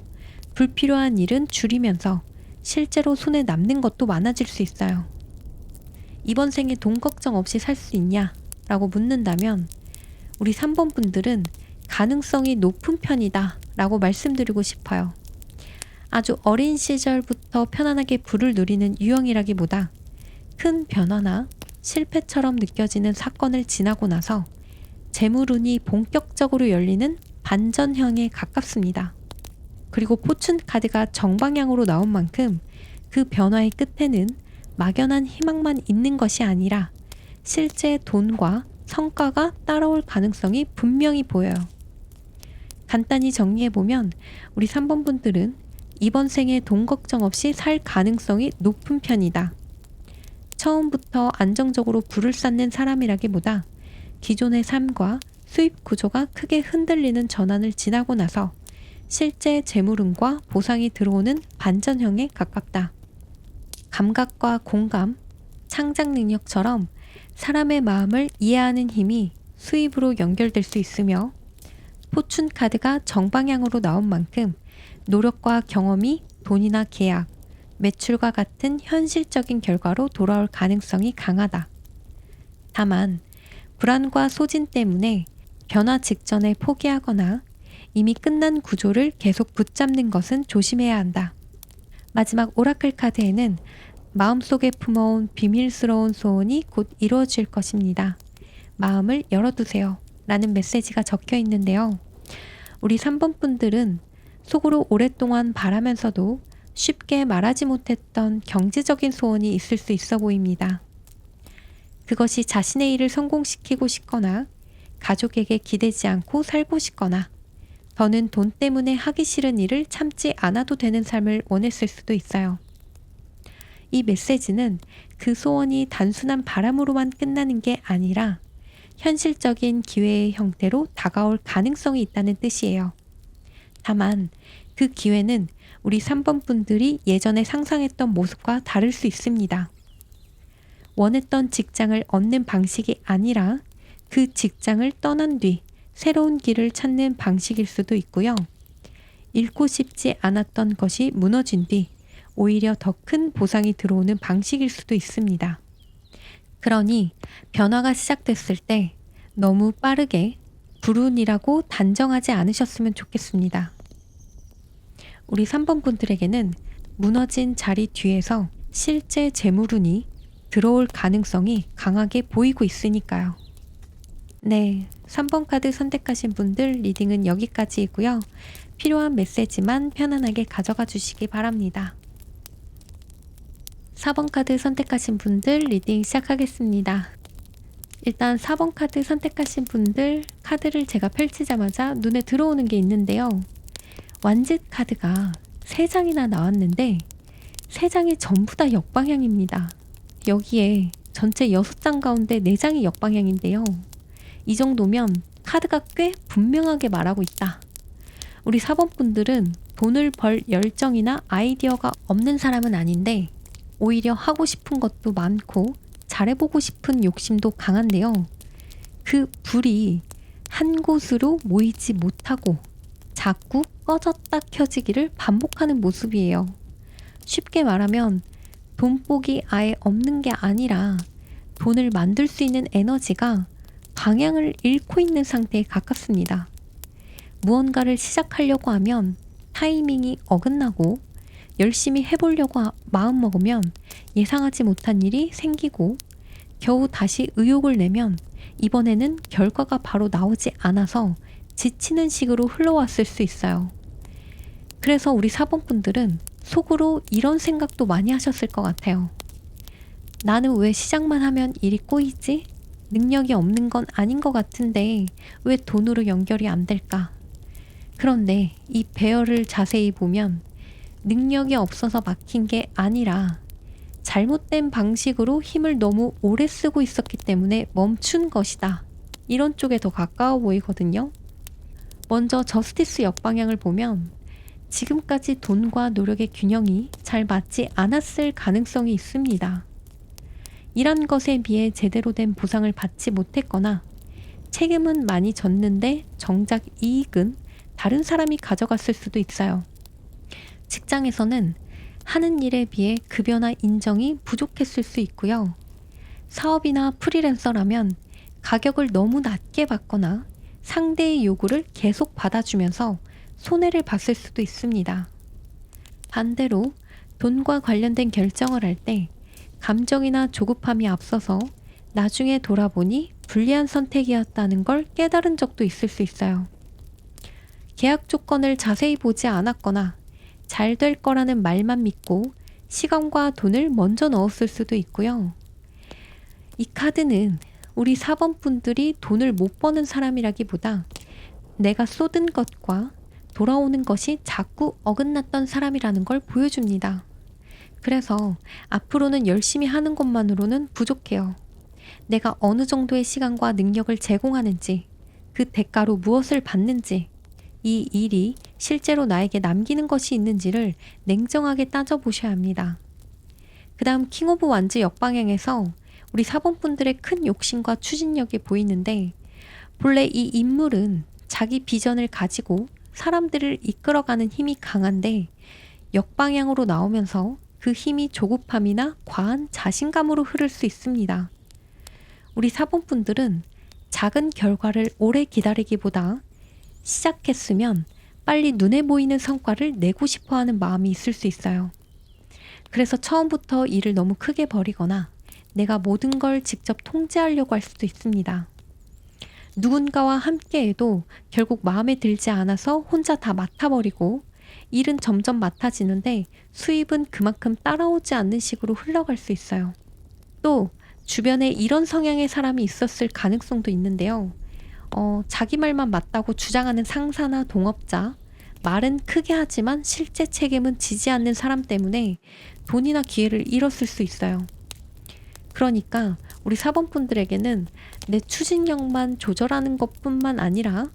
불필요한 일은 줄이면서 실제로 손에 남는 것도 많아질 수 있어요. 이번 생에 돈 걱정 없이 살 수 있냐? 라고 묻는다면 우리 3번 분들은 가능성이 높은 편이다 라고 말씀드리고 싶어요. 아주 어린 시절부터 편안하게 부를 누리는 유형이라기보다 큰 변화나 실패처럼 느껴지는 사건을 지나고 나서 재물운이 본격적으로 열리는 반전형에 가깝습니다. 그리고 포춘 카드가 정방향으로 나온 만큼 그 변화의 끝에는 막연한 희망만 있는 것이 아니라 실제 돈과 성과가 따라올 가능성이 분명히 보여요. 간단히 정리해보면 우리 3번 분들은 이번 생에 돈 걱정 없이 살 가능성이 높은 편이다. 처음부터 안정적으로 부를 쌓는 사람이라기보다 기존의 삶과 수입 구조가 크게 흔들리는 전환을 지나고 나서 실제 재물운과 보상이 들어오는 반전형에 가깝다. 감각과 공감, 창작 능력처럼 사람의 마음을 이해하는 힘이 수입으로 연결될 수 있으며 포춘 카드가 정방향으로 나온 만큼 노력과 경험이 돈이나 계약, 매출과 같은 현실적인 결과로 돌아올 가능성이 강하다. 다만 불안과 소진 때문에 변화 직전에 포기하거나 이미 끝난 구조를 계속 붙잡는 것은 조심해야 한다. 마지막 오라클 카드에는 마음속에 품어온 비밀스러운 소원이 곧 이루어질 것입니다. 마음을 열어두세요. 라는 메시지가 적혀 있는데요. 우리 3번 분들은 속으로 오랫동안 바라면서도 쉽게 말하지 못했던 경제적인 소원이 있을 수 있어 보입니다. 그것이 자신의 일을 성공시키고 싶거나 가족에게 기대지 않고 살고 싶거나 더는 돈 때문에 하기 싫은 일을 참지 않아도 되는 삶을 원했을 수도 있어요. 이 메시지는 그 소원이 단순한 바람으로만 끝나는 게 아니라 현실적인 기회의 형태로 다가올 가능성이 있다는 뜻이에요. 다만 그 기회는 우리 3번 분들이 예전에 상상했던 모습과 다를 수 있습니다. 원했던 직장을 얻는 방식이 아니라 그 직장을 떠난 뒤 새로운 길을 찾는 방식일 수도 있고요. 잃고 싶지 않았던 것이 무너진 뒤 오히려 더 큰 보상이 들어오는 방식일 수도 있습니다. 그러니 변화가 시작됐을 때 너무 빠르게 불운이라고 단정하지 않으셨으면 좋겠습니다. 우리 3번 분들에게는 무너진 자리 뒤에서 실제 재물운이 들어올 가능성이 강하게 보이고 있으니까요. 네, 3번 카드 선택하신 분들 리딩은 여기까지이고요. 필요한 메시지만 편안하게 가져가 주시기 바랍니다. 4번 카드 선택하신 분들 리딩 시작하겠습니다. 일단 4번 카드 선택하신 분들 카드를 제가 펼치자마자 눈에 들어오는 게 있는데요. 완짓 카드가 3장이나 나왔는데 3장이 전부 다 역방향입니다. 여기에 전체 6장 가운데 4장이 역방향인데요. 이 정도면 카드가 꽤 분명하게 말하고 있다. 우리 4번 분들은 돈을 벌 열정이나 아이디어가 없는 사람은 아닌데 오히려 하고 싶은 것도 많고 잘해보고 싶은 욕심도 강한데요. 그 불이 한 곳으로 모이지 못하고 자꾸 꺼졌다 켜지기를 반복하는 모습이에요. 쉽게 말하면 돈복이 아예 없는 게 아니라 돈을 만들 수 있는 에너지가 방향을 잃고 있는 상태에 가깝습니다. 무언가를 시작하려고 하면 타이밍이 어긋나고 열심히 해보려고 마음먹으면 예상하지 못한 일이 생기고 겨우 다시 의욕을 내면 이번에는 결과가 바로 나오지 않아서 지치는 식으로 흘러왔을 수 있어요. 그래서 우리 4번 분들은 속으로 이런 생각도 많이 하셨을 것 같아요. 나는 왜 시작만 하면 일이 꼬이지? 능력이 없는 건 아닌 것 같은데 왜 돈으로 연결이 안 될까? 그런데 이 배열을 자세히 보면 능력이 없어서 막힌 게 아니라 잘못된 방식으로 힘을 너무 오래 쓰고 있었기 때문에 멈춘 것이다. 이런 쪽에 더 가까워 보이거든요. 먼저 저스티스 역방향을 보면 지금까지 돈과 노력의 균형이 잘 맞지 않았을 가능성이 있습니다. 일한 것에 비해 제대로 된 보상을 받지 못했거나 책임은 많이 졌는데 정작 이익은 다른 사람이 가져갔을 수도 있어요. 직장에서는 하는 일에 비해 급여나 인정이 부족했을 수 있고요. 사업이나 프리랜서라면 가격을 너무 낮게 받거나 상대의 요구를 계속 받아주면서 손해를 봤을 수도 있습니다. 반대로 돈과 관련된 결정을 할 때 감정이나 조급함이 앞서서 나중에 돌아보니 불리한 선택이었다는 걸 깨달은 적도 있을 수 있어요. 계약 조건을 자세히 보지 않았거나 잘 될 거라는 말만 믿고 시간과 돈을 먼저 넣었을 수도 있고요. 이 카드는 우리 4번 분들이 돈을 못 버는 사람이라기보다 내가 쏟은 것과 돌아오는 것이 자꾸 어긋났던 사람이라는 걸 보여줍니다. 그래서 앞으로는 열심히 하는 것만으로는 부족해요. 내가 어느 정도의 시간과 능력을 제공하는지, 그 대가로 무엇을 받는지, 이 일이 실제로 나에게 남기는 것이 있는지를 냉정하게 따져보셔야 합니다. 그 다음 킹 오브 완즈 역방향에서 우리 4번 분들의 큰 욕심과 추진력이 보이는데 본래 이 인물은 자기 비전을 가지고 사람들을 이끌어가는 힘이 강한데 역방향으로 나오면서 그 힘이 조급함이나 과한 자신감으로 흐를 수 있습니다. 우리 4번 분들은 작은 결과를 오래 기다리기보다 시작했으면 빨리 눈에 보이는 성과를 내고 싶어 하는 마음이 있을 수 있어요. 그래서 처음부터 일을 너무 크게 벌이거나 내가 모든 걸 직접 통제하려고 할 수도 있습니다. 누군가와 함께해도 결국 마음에 들지 않아서 혼자 다 맡아버리고 일은 점점 맡아지는데 수입은 그만큼 따라오지 않는 식으로 흘러갈 수 있어요. 또 주변에 이런 성향의 사람이 있었을 가능성도 있는데요. 자기 말만 맞다고 주장하는 상사나 동업자, 말은 크게 하지만 실제 책임은 지지 않는 사람 때문에 돈이나 기회를 잃었을 수 있어요. 그러니까 우리 사범분들에게는 내 추진력만 조절하는 것뿐만 아니라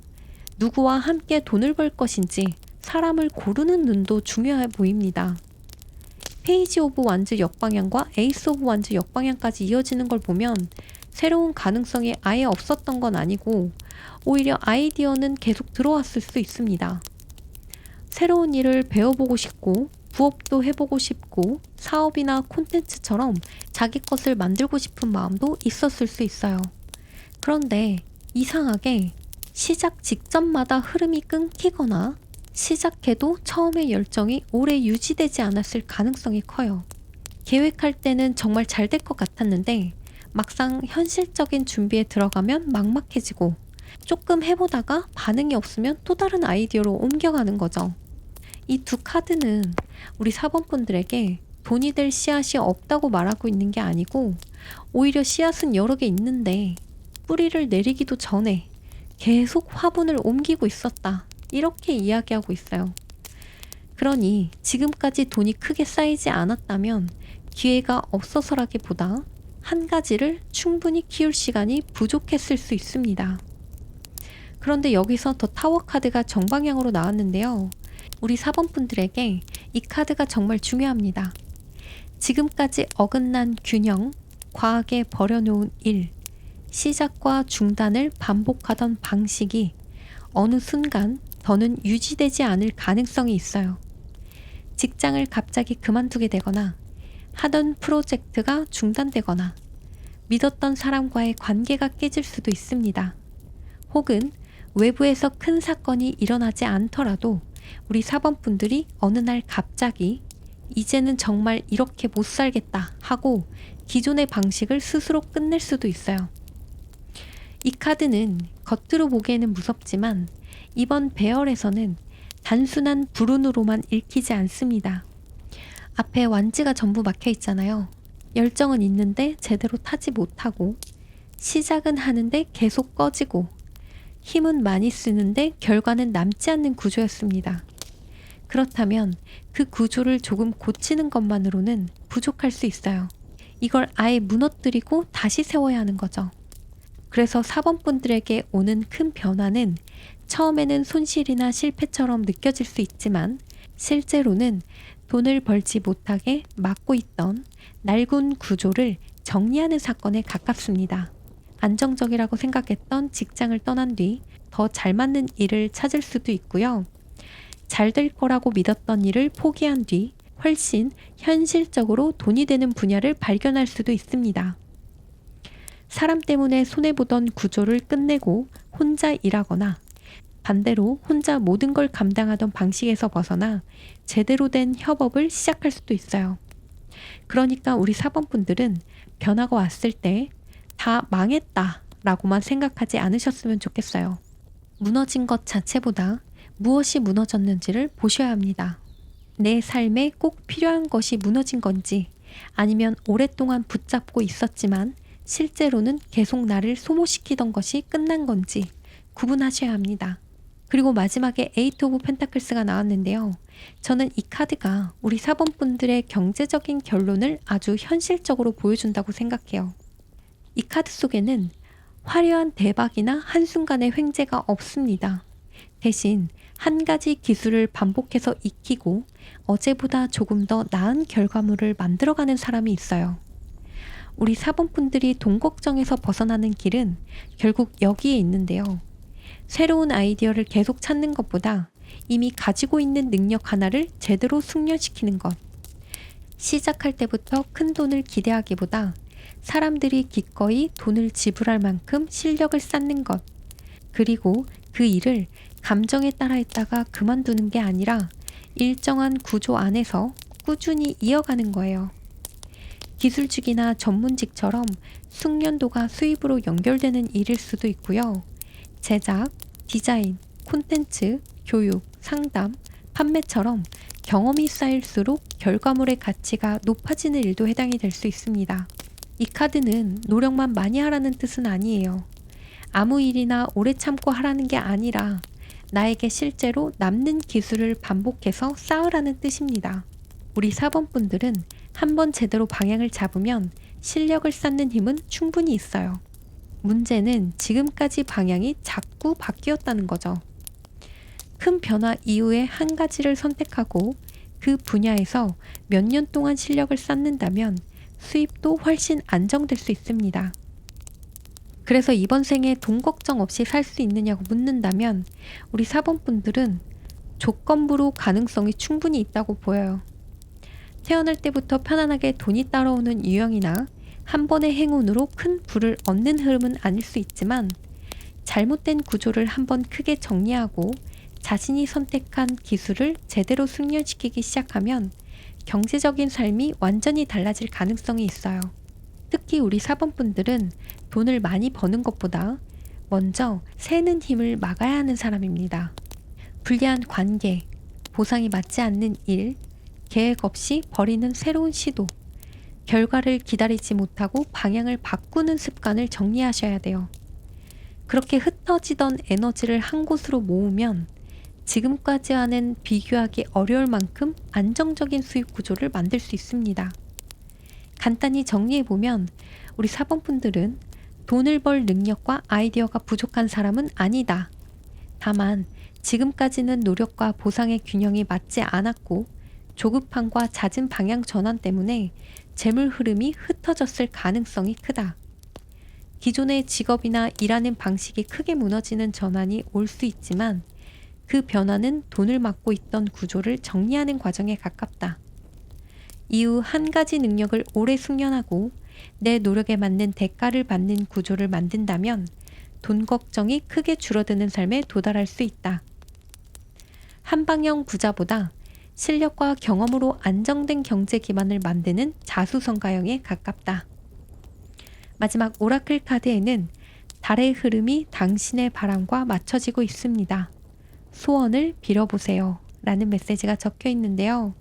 누구와 함께 돈을 벌 것인지 사람을 고르는 눈도 중요해 보입니다. 페이지 오브 완즈 역방향과 에이스 오브 완즈 역방향까지 이어지는 걸 보면 새로운 가능성이 아예 없었던 건 아니고 오히려 아이디어는 계속 들어왔을 수 있습니다. 새로운 일을 배워보고 싶고 부업도 해보고 싶고 사업이나 콘텐츠처럼 자기 것을 만들고 싶은 마음도 있었을 수 있어요. 그런데 이상하게 시작 직전마다 흐름이 끊기거나 시작해도 처음의 열정이 오래 유지되지 않았을 가능성이 커요. 계획할 때는 정말 잘 될 것 같았는데 막상 현실적인 준비에 들어가면 막막해지고 조금 해보다가 반응이 없으면 또 다른 아이디어로 옮겨가는 거죠. 이 두 카드는 우리 사범분들에게 돈이 될 씨앗이 없다고 말하고 있는 게 아니고 오히려 씨앗은 여러 개 있는데 뿌리를 내리기도 전에 계속 화분을 옮기고 있었다. 이렇게 이야기하고 있어요. 그러니 지금까지 돈이 크게 쌓이지 않았다면 기회가 없어서라기보다 한 가지를 충분히 키울 시간이 부족했을 수 있습니다. 그런데 여기서 더 타워 카드가 정방향으로 나왔는데요. 우리 사범분들에게 이 카드가 정말 중요합니다. 지금까지 어긋난 균형, 과하게 버려놓은 일, 시작과 중단을 반복하던 방식이 어느 순간 더는 유지되지 않을 가능성이 있어요. 직장을 갑자기 그만두게 되거나 하던 프로젝트가 중단되거나 믿었던 사람과의 관계가 깨질 수도 있습니다. 혹은 외부에서 큰 사건이 일어나지 않더라도 우리 사범분들이 어느 날 갑자기 이제는 정말 이렇게 못 살겠다 하고 기존의 방식을 스스로 끝낼 수도 있어요. 이 카드는 겉으로 보기에는 무섭지만 이번 배열에서는 단순한 불운으로만 읽히지 않습니다. 앞에 완지가 전부 막혀 있잖아요. 열정은 있는데 제대로 타지 못하고 시작은 하는데 계속 꺼지고 힘은 많이 쓰는데 결과는 남지 않는 구조였습니다. 그렇다면 그 구조를 조금 고치는 것만으로는 부족할 수 있어요. 이걸 아예 무너뜨리고 다시 세워야 하는 거죠. 그래서 사범분들에게 오는 큰 변화는 처음에는 손실이나 실패처럼 느껴질 수 있지만 실제로는 돈을 벌지 못하게 막고 있던 낡은 구조를 정리하는 사건에 가깝습니다. 안정적이라고 생각했던 직장을 떠난 뒤 더 잘 맞는 일을 찾을 수도 있고요. 잘 될 거라고 믿었던 일을 포기한 뒤 훨씬 현실적으로 돈이 되는 분야를 발견할 수도 있습니다. 사람 때문에 손해보던 구조를 끝내고 혼자 일하거나 반대로 혼자 모든 걸 감당하던 방식에서 벗어나 제대로 된 협업을 시작할 수도 있어요. 그러니까 우리 사범분들은 변화가 왔을 때 다 망했다 라고만 생각하지 않으셨으면 좋겠어요. 무너진 것 자체보다 무엇이 무너졌는지를 보셔야 합니다. 내 삶에 꼭 필요한 것이 무너진 건지 아니면 오랫동안 붙잡고 있었지만 실제로는 계속 나를 소모시키던 것이 끝난 건지 구분하셔야 합니다. 그리고 마지막에 에이트 오브 펜타클스가 나왔는데요. 저는 이 카드가 우리 사범분들의 경제적인 결론을 아주 현실적으로 보여준다고 생각해요. 이 카드 속에는 화려한 대박이나 한순간의 횡재가 없습니다. 대신 한 가지 기술을 반복해서 익히고 어제보다 조금 더 나은 결과물을 만들어가는 사람이 있어요. 우리 사범분들이 돈 걱정에서 벗어나는 길은 결국 여기에 있는데요. 새로운 아이디어를 계속 찾는 것보다 이미 가지고 있는 능력 하나를 제대로 숙련시키는 것. 시작할 때부터 큰 돈을 기대하기보다 사람들이 기꺼이 돈을 지불할 만큼 실력을 쌓는 것. 그리고 그 일을 감정에 따라 했다가 그만두는 게 아니라 일정한 구조 안에서 꾸준히 이어가는 거예요. 기술직이나 전문직처럼 숙련도가 수입으로 연결되는 일일 수도 있고요. 제작, 디자인, 콘텐츠, 교육, 상담, 판매처럼 경험이 쌓일수록 결과물의 가치가 높아지는 일도 해당이 될 수 있습니다. 이 카드는 노력만 많이 하라는 뜻은 아니에요. 아무 일이나 오래 참고 하라는 게 아니라 나에게 실제로 남는 기술을 반복해서 쌓으라는 뜻입니다. 우리 4번 분들은 한번 제대로 방향을 잡으면 실력을 쌓는 힘은 충분히 있어요. 문제는 지금까지 방향이 자꾸 바뀌었다는 거죠. 큰 변화 이후에 한 가지를 선택하고 그 분야에서 몇 년 동안 실력을 쌓는다면 수입도 훨씬 안정될 수 있습니다. 그래서 이번 생에 돈 걱정 없이 살 수 있느냐고 묻는다면 우리 4번 분들은 조건부로 가능성이 충분히 있다고 보여요. 태어날 때부터 편안하게 돈이 따라오는 유형이나 한 번의 행운으로 큰 부를 얻는 흐름은 아닐 수 있지만 잘못된 구조를 한번 크게 정리하고 자신이 선택한 기술을 제대로 숙련시키기 시작하면 경제적인 삶이 완전히 달라질 가능성이 있어요. 특히 우리 4번 분들은 돈을 많이 버는 것보다 먼저 새는 힘을 막아야 하는 사람입니다. 불리한 관계, 보상이 맞지 않는 일, 계획 없이 버리는 새로운 시도, 결과를 기다리지 못하고 방향을 바꾸는 습관을 정리하셔야 돼요. 그렇게 흩어지던 에너지를 한 곳으로 모으면 지금까지와는 비교하기 어려울 만큼 안정적인 수익 구조를 만들 수 있습니다. 간단히 정리해보면 우리 4번 분들은 돈을 벌 능력과 아이디어가 부족한 사람은 아니다. 다만 지금까지는 노력과 보상의 균형이 맞지 않았고 조급함과 잦은 방향 전환 때문에 재물 흐름이 흩어졌을 가능성이 크다. 기존의 직업이나 일하는 방식이 크게 무너지는 전환이 올 수 있지만 그 변화는 돈을 막고 있던 구조를 정리하는 과정에 가깝다. 이후 한 가지 능력을 오래 숙련하고 내 노력에 맞는 대가를 받는 구조를 만든다면 돈 걱정이 크게 줄어드는 삶에 도달할 수 있다. 한방형 부자보다 실력과 경험으로 안정된 경제 기반을 만드는 자수성가형에 가깝다. 마지막 오라클 카드에는 달의 흐름이 당신의 바람과 맞춰지고 있습니다. 소원을 빌어보세요. 라는 메시지가 적혀 있는데요.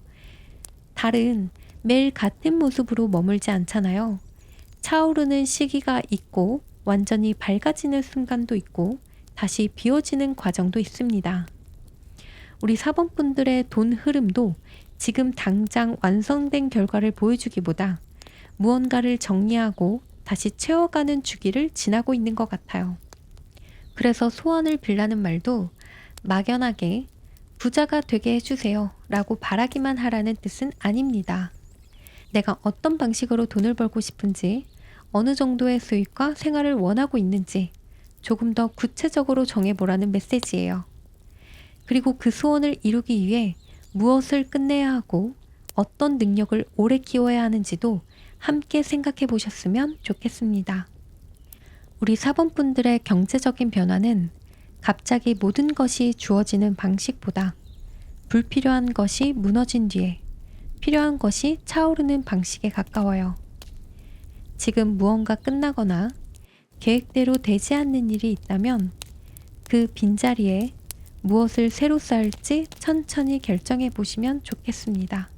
달은 매일 같은 모습으로 머물지 않잖아요. 차오르는 시기가 있고 완전히 밝아지는 순간도 있고 다시 비워지는 과정도 있습니다. 우리 4번 분들의 돈 흐름도 지금 당장 완성된 결과를 보여주기보다 무언가를 정리하고 다시 채워가는 주기를 지나고 있는 것 같아요. 그래서 소원을 빌라는 말도 막연하게 부자가 되게 해주세요 라고 바라기만 하라는 뜻은 아닙니다. 내가 어떤 방식으로 돈을 벌고 싶은지, 어느 정도의 수익과 생활을 원하고 있는지 조금 더 구체적으로 정해보라는 메시지예요. 그리고 그 소원을 이루기 위해 무엇을 끝내야 하고 어떤 능력을 오래 키워야 하는지도 함께 생각해 보셨으면 좋겠습니다. 우리 4번 분들의 경제적인 변화는 갑자기 모든 것이 주어지는 방식보다 불필요한 것이 무너진 뒤에 필요한 것이 차오르는 방식에 가까워요. 지금 무언가 끝나거나 계획대로 되지 않는 일이 있다면 그 빈자리에 무엇을 새로 쌓을지 천천히 결정해 보시면 좋겠습니다.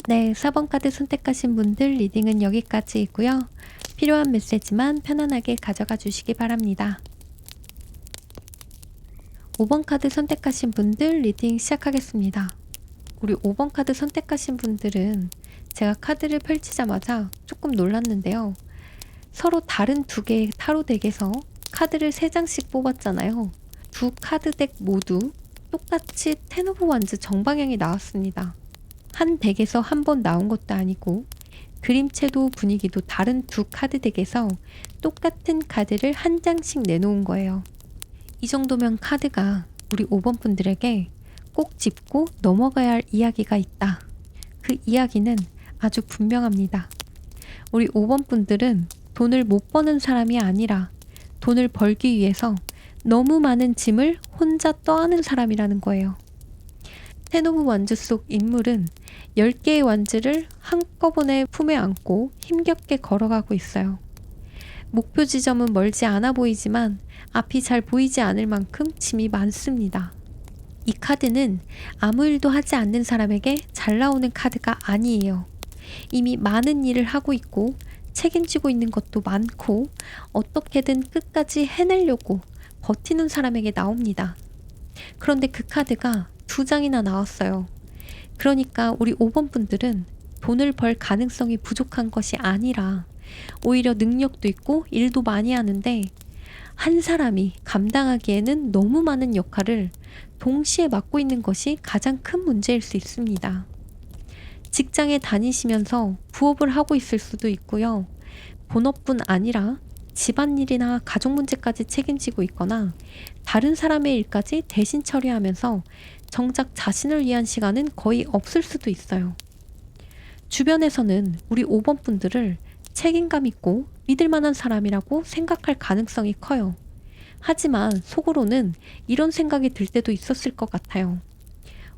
네, 4번 카드 선택하신 분들 리딩은 여기까지이고요. 필요한 메시지만 편안하게 가져가 주시기 바랍니다. 5번 카드 선택하신 분들 리딩 시작하겠습니다. 우리 5번 카드 선택하신 분들은 제가 카드를 펼치자마자 조금 놀랐는데요. 서로 다른 두 개의 타로 덱에서 카드를 3장씩 뽑았잖아요. 두 카드 덱 모두 똑같이 텐 오브 완즈 정방향이 나왔습니다. 한 덱에서 한 번 나온 것도 아니고 그림체도 분위기도 다른 두 카드 덱에서 똑같은 카드를 한 장씩 내놓은 거예요. 이 정도면 카드가 우리 5번 분들에게 꼭 짚고 넘어가야 할 이야기가 있다. 그 이야기는 아주 분명합니다. 우리 5번 분들은 돈을 못 버는 사람이 아니라 돈을 벌기 위해서 너무 많은 짐을 혼자 떠안은 사람이라는 거예요. 텐 오브 완즈 속 인물은 10개의 완즈를 한꺼번에 품에 안고 힘겹게 걸어가고 있어요. 목표 지점은 멀지 않아 보이지만 앞이 잘 보이지 않을 만큼 짐이 많습니다. 이 카드는 아무 일도 하지 않는 사람에게 잘 나오는 카드가 아니에요. 이미 많은 일을 하고 있고 책임지고 있는 것도 많고 어떻게든 끝까지 해내려고 버티는 사람에게 나옵니다. 그런데 그 카드가 2장이나 나왔어요. 그러니까 우리 5번 분들은 돈을 벌 가능성이 부족한 것이 아니라 오히려 능력도 있고 일도 많이 하는데 한 사람이 감당하기에는 너무 많은 역할을 동시에 맡고 있는 것이 가장 큰 문제일 수 있습니다. 직장에 다니시면서 부업을 하고 있을 수도 있고요. 본업뿐 아니라 집안일이나 가족 문제까지 책임지고 있거나 다른 사람의 일까지 대신 처리하면서 정작 자신을 위한 시간은 거의 없을 수도 있어요. 주변에서는 우리 5번 분들을 책임감 있고 믿을 만한 사람이라고 생각할 가능성이 커요. 하지만 속으로는 이런 생각이 들 때도 있었을 것 같아요.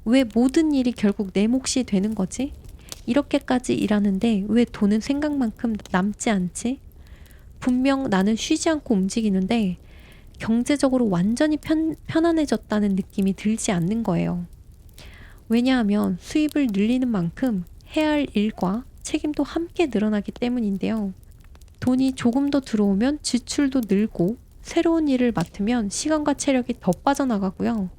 왜 모든 일이 결국 내 몫이 되는 거지? 이렇게까지 일하는데 왜 돈은 생각만큼 남지 않지? 분명 나는 쉬지 않고 움직이는데 경제적으로 완전히 편안해졌다는 느낌이 들지 않는 거예요. 왜냐하면 수입을 늘리는 만큼 해야 할 일과 책임도 함께 늘어나기 때문인데요. 돈이 조금 더 들어오면 지출도 늘고 새로운 일을 맡으면 시간과 체력이 더 빠져나가고요.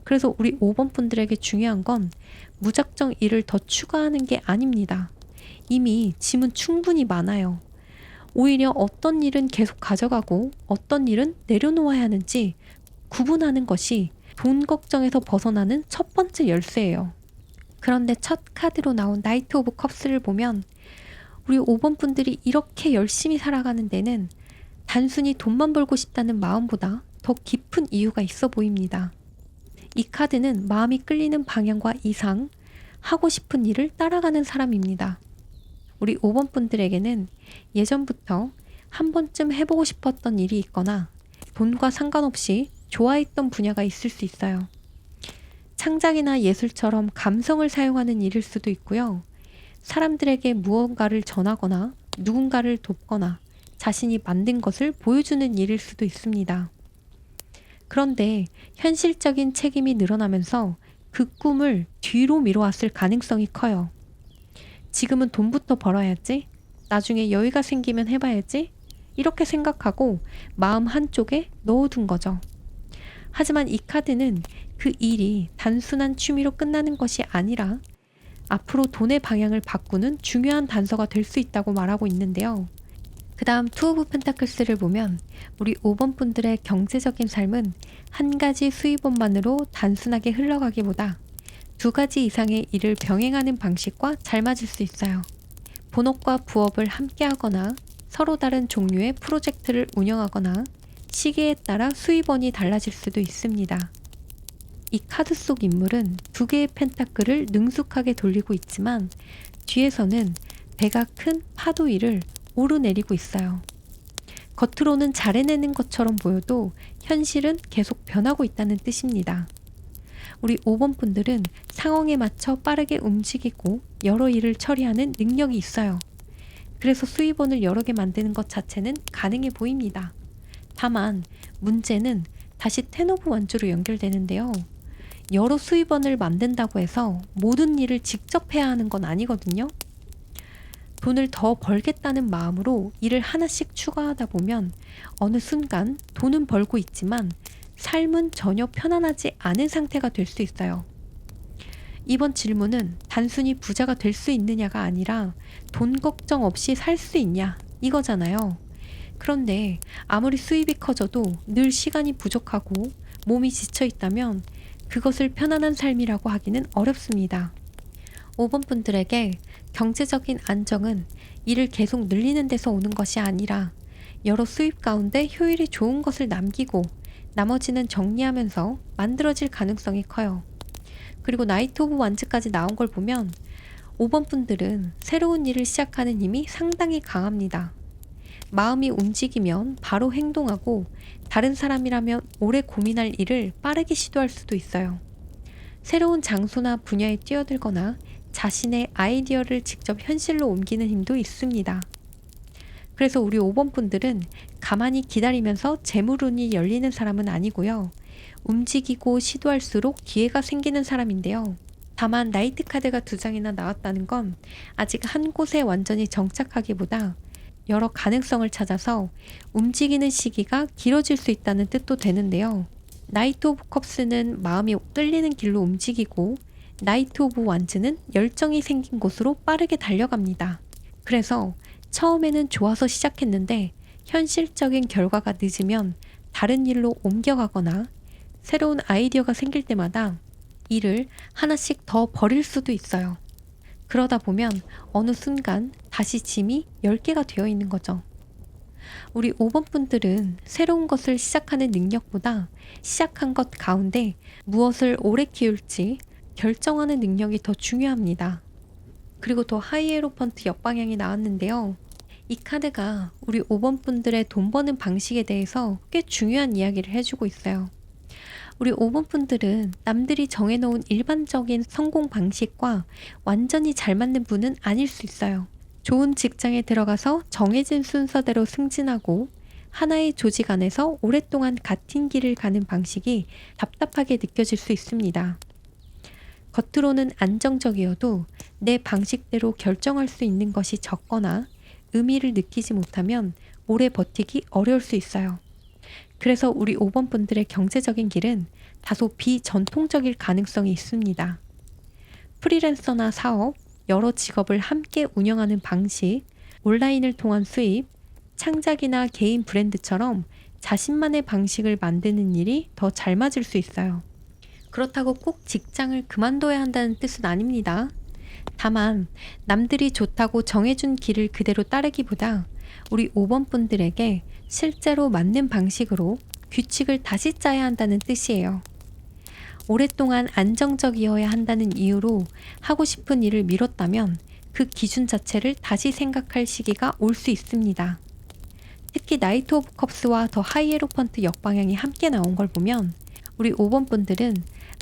그래서 우리 5번 분들에게 중요한 건 무작정 일을 더 추가하는 게 아닙니다. 이미 짐은 충분히 많아요. 오히려 어떤 일은 계속 가져가고 어떤 일은 내려놓아야 하는지 구분하는 것이 돈 걱정에서 벗어나는 첫 번째 열쇠예요. 그런데 첫 카드로 나온 나이트 오브 컵스를 보면 우리 5번 분들이 이렇게 열심히 살아가는 데는 단순히 돈만 벌고 싶다는 마음보다 더 깊은 이유가 있어 보입니다. 이 카드는 마음이 끌리는 방향과 이상, 하고 싶은 일을 따라가는 사람입니다. 우리 5번 분들에게는 예전부터 한 번쯤 해보고 싶었던 일이 있거나 돈과 상관없이 좋아했던 분야가 있을 수 있어요. 창작이나 예술처럼 감성을 사용하는 일일 수도 있고요. 사람들에게 무언가를 전하거나 누군가를 돕거나 자신이 만든 것을 보여주는 일일 수도 있습니다. 그런데 현실적인 책임이 늘어나면서 그 꿈을 뒤로 미뤄왔을 가능성이 커요. 지금은 돈부터 벌어야지, 나중에 여유가 생기면 해봐야지, 이렇게 생각하고 마음 한쪽에 넣어둔 거죠. 하지만 이 카드는 그 일이 단순한 취미로 끝나는 것이 아니라 앞으로 돈의 방향을 바꾸는 중요한 단서가 될 수 있다고 말하고 있는데요. 그 다음 투 오브 펜타클스를 보면 우리 5번 분들의 경제적인 삶은 한 가지 수입원만으로 단순하게 흘러가기보다 2가지 이상의 일을 병행하는 방식과 잘 맞을 수 있어요. 본업과 부업을 함께 하거나 서로 다른 종류의 프로젝트를 운영하거나 시기에 따라 수입원이 달라질 수도 있습니다. 이 카드 속 인물은 2개의 펜타클을 능숙하게 돌리고 있지만 뒤에서는 배가 큰 파도 위를 오르내리고 있어요. 겉으로는 잘 해내는 것처럼 보여도 현실은 계속 변하고 있다는 뜻입니다. 우리 5번 분들은 상황에 맞춰 빠르게 움직이고 여러 일을 처리하는 능력이 있어요. 그래서 수입원을 여러 개 만드는 것 자체는 가능해 보입니다. 다만 문제는 다시 텐 오브 완주로 연결되는데요. 여러 수입원을 만든다고 해서 모든 일을 직접 해야 하는 건 아니거든요. 돈을 더 벌겠다는 마음으로 일을 하나씩 추가하다 보면 어느 순간 돈은 벌고 있지만 삶은 전혀 편안하지 않은 상태가 될 수 있어요. 이번 질문은 단순히 부자가 될 수 있느냐가 아니라 돈 걱정 없이 살 수 있냐 이거잖아요. 그런데 아무리 수입이 커져도 늘 시간이 부족하고 몸이 지쳐 있다면 그것을 편안한 삶이라고 하기는 어렵습니다. 5번 분들에게 경제적인 안정은 일을 계속 늘리는 데서 오는 것이 아니라 여러 수입 가운데 효율이 좋은 것을 남기고 나머지는 정리하면서 만들어질 가능성이 커요. 그리고 나이트 오브 완즈까지 나온 걸 보면 5번 분들은 새로운 일을 시작하는 힘이 상당히 강합니다. 마음이 움직이면 바로 행동하고 다른 사람이라면 오래 고민할 일을 빠르게 시도할 수도 있어요. 새로운 장소나 분야에 뛰어들거나 자신의 아이디어를 직접 현실로 옮기는 힘도 있습니다. 그래서 우리 5번 분들은 가만히 기다리면서 재물운이 열리는 사람은 아니고요. 움직이고 시도할수록 기회가 생기는 사람인데요. 다만 나이트 카드가 2장이나 나왔다는 건 아직 한 곳에 완전히 정착하기보다 여러 가능성을 찾아서 움직이는 시기가 길어질 수 있다는 뜻도 되는데요. 나이트 오브 컵스는 마음이 끌리는 길로 움직이고 나이트 오브 완즈는 열정이 생긴 곳으로 빠르게 달려갑니다. 그래서 처음에는 좋아서 시작했는데 현실적인 결과가 늦으면 다른 일로 옮겨가거나 새로운 아이디어가 생길 때마다 일을 하나씩 더 버릴 수도 있어요. 그러다 보면 어느 순간 다시 짐이 10개가 되어 있는 거죠. 우리 5번 분들은 새로운 것을 시작하는 능력보다 시작한 것 가운데 무엇을 오래 키울지 결정하는 능력이 더 중요합니다. 그리고 더 하이에로펀트 역방향이 나왔는데요. 이 카드가 우리 5번 분들의 돈 버는 방식에 대해서 꽤 중요한 이야기를 해주고 있어요. 우리 5번 분들은 남들이 정해놓은 일반적인 성공 방식과 완전히 잘 맞는 분은 아닐 수 있어요. 좋은 직장에 들어가서 정해진 순서대로 승진하고 하나의 조직 안에서 오랫동안 같은 길을 가는 방식이 답답하게 느껴질 수 있습니다. 겉으로는 안정적이어도 내 방식대로 결정할 수 있는 것이 적거나 의미를 느끼지 못하면 오래 버티기 어려울 수 있어요. 그래서 우리 5번 분들의 경제적인 길은 다소 비전통적일 가능성이 있습니다. 프리랜서나 사업, 여러 직업을 함께 운영하는 방식, 온라인을 통한 수입, 창작이나 개인 브랜드처럼 자신만의 방식을 만드는 일이 더 잘 맞을 수 있어요. 그렇다고 꼭 직장을 그만둬야 한다는 뜻은 아닙니다. 다만 남들이 좋다고 정해준 길을 그대로 따르기보다 우리 5번 분들에게 실제로 맞는 방식으로 규칙을 다시 짜야 한다는 뜻이에요. 오랫동안 안정적이어야 한다는 이유로 하고 싶은 일을 미뤘다면 그 기준 자체를 다시 생각할 시기가 올 수 있습니다. 특히 나이트 오브 컵스와 더 하이에로펀트 역방향이 함께 나온 걸 보면 우리 5번 분들은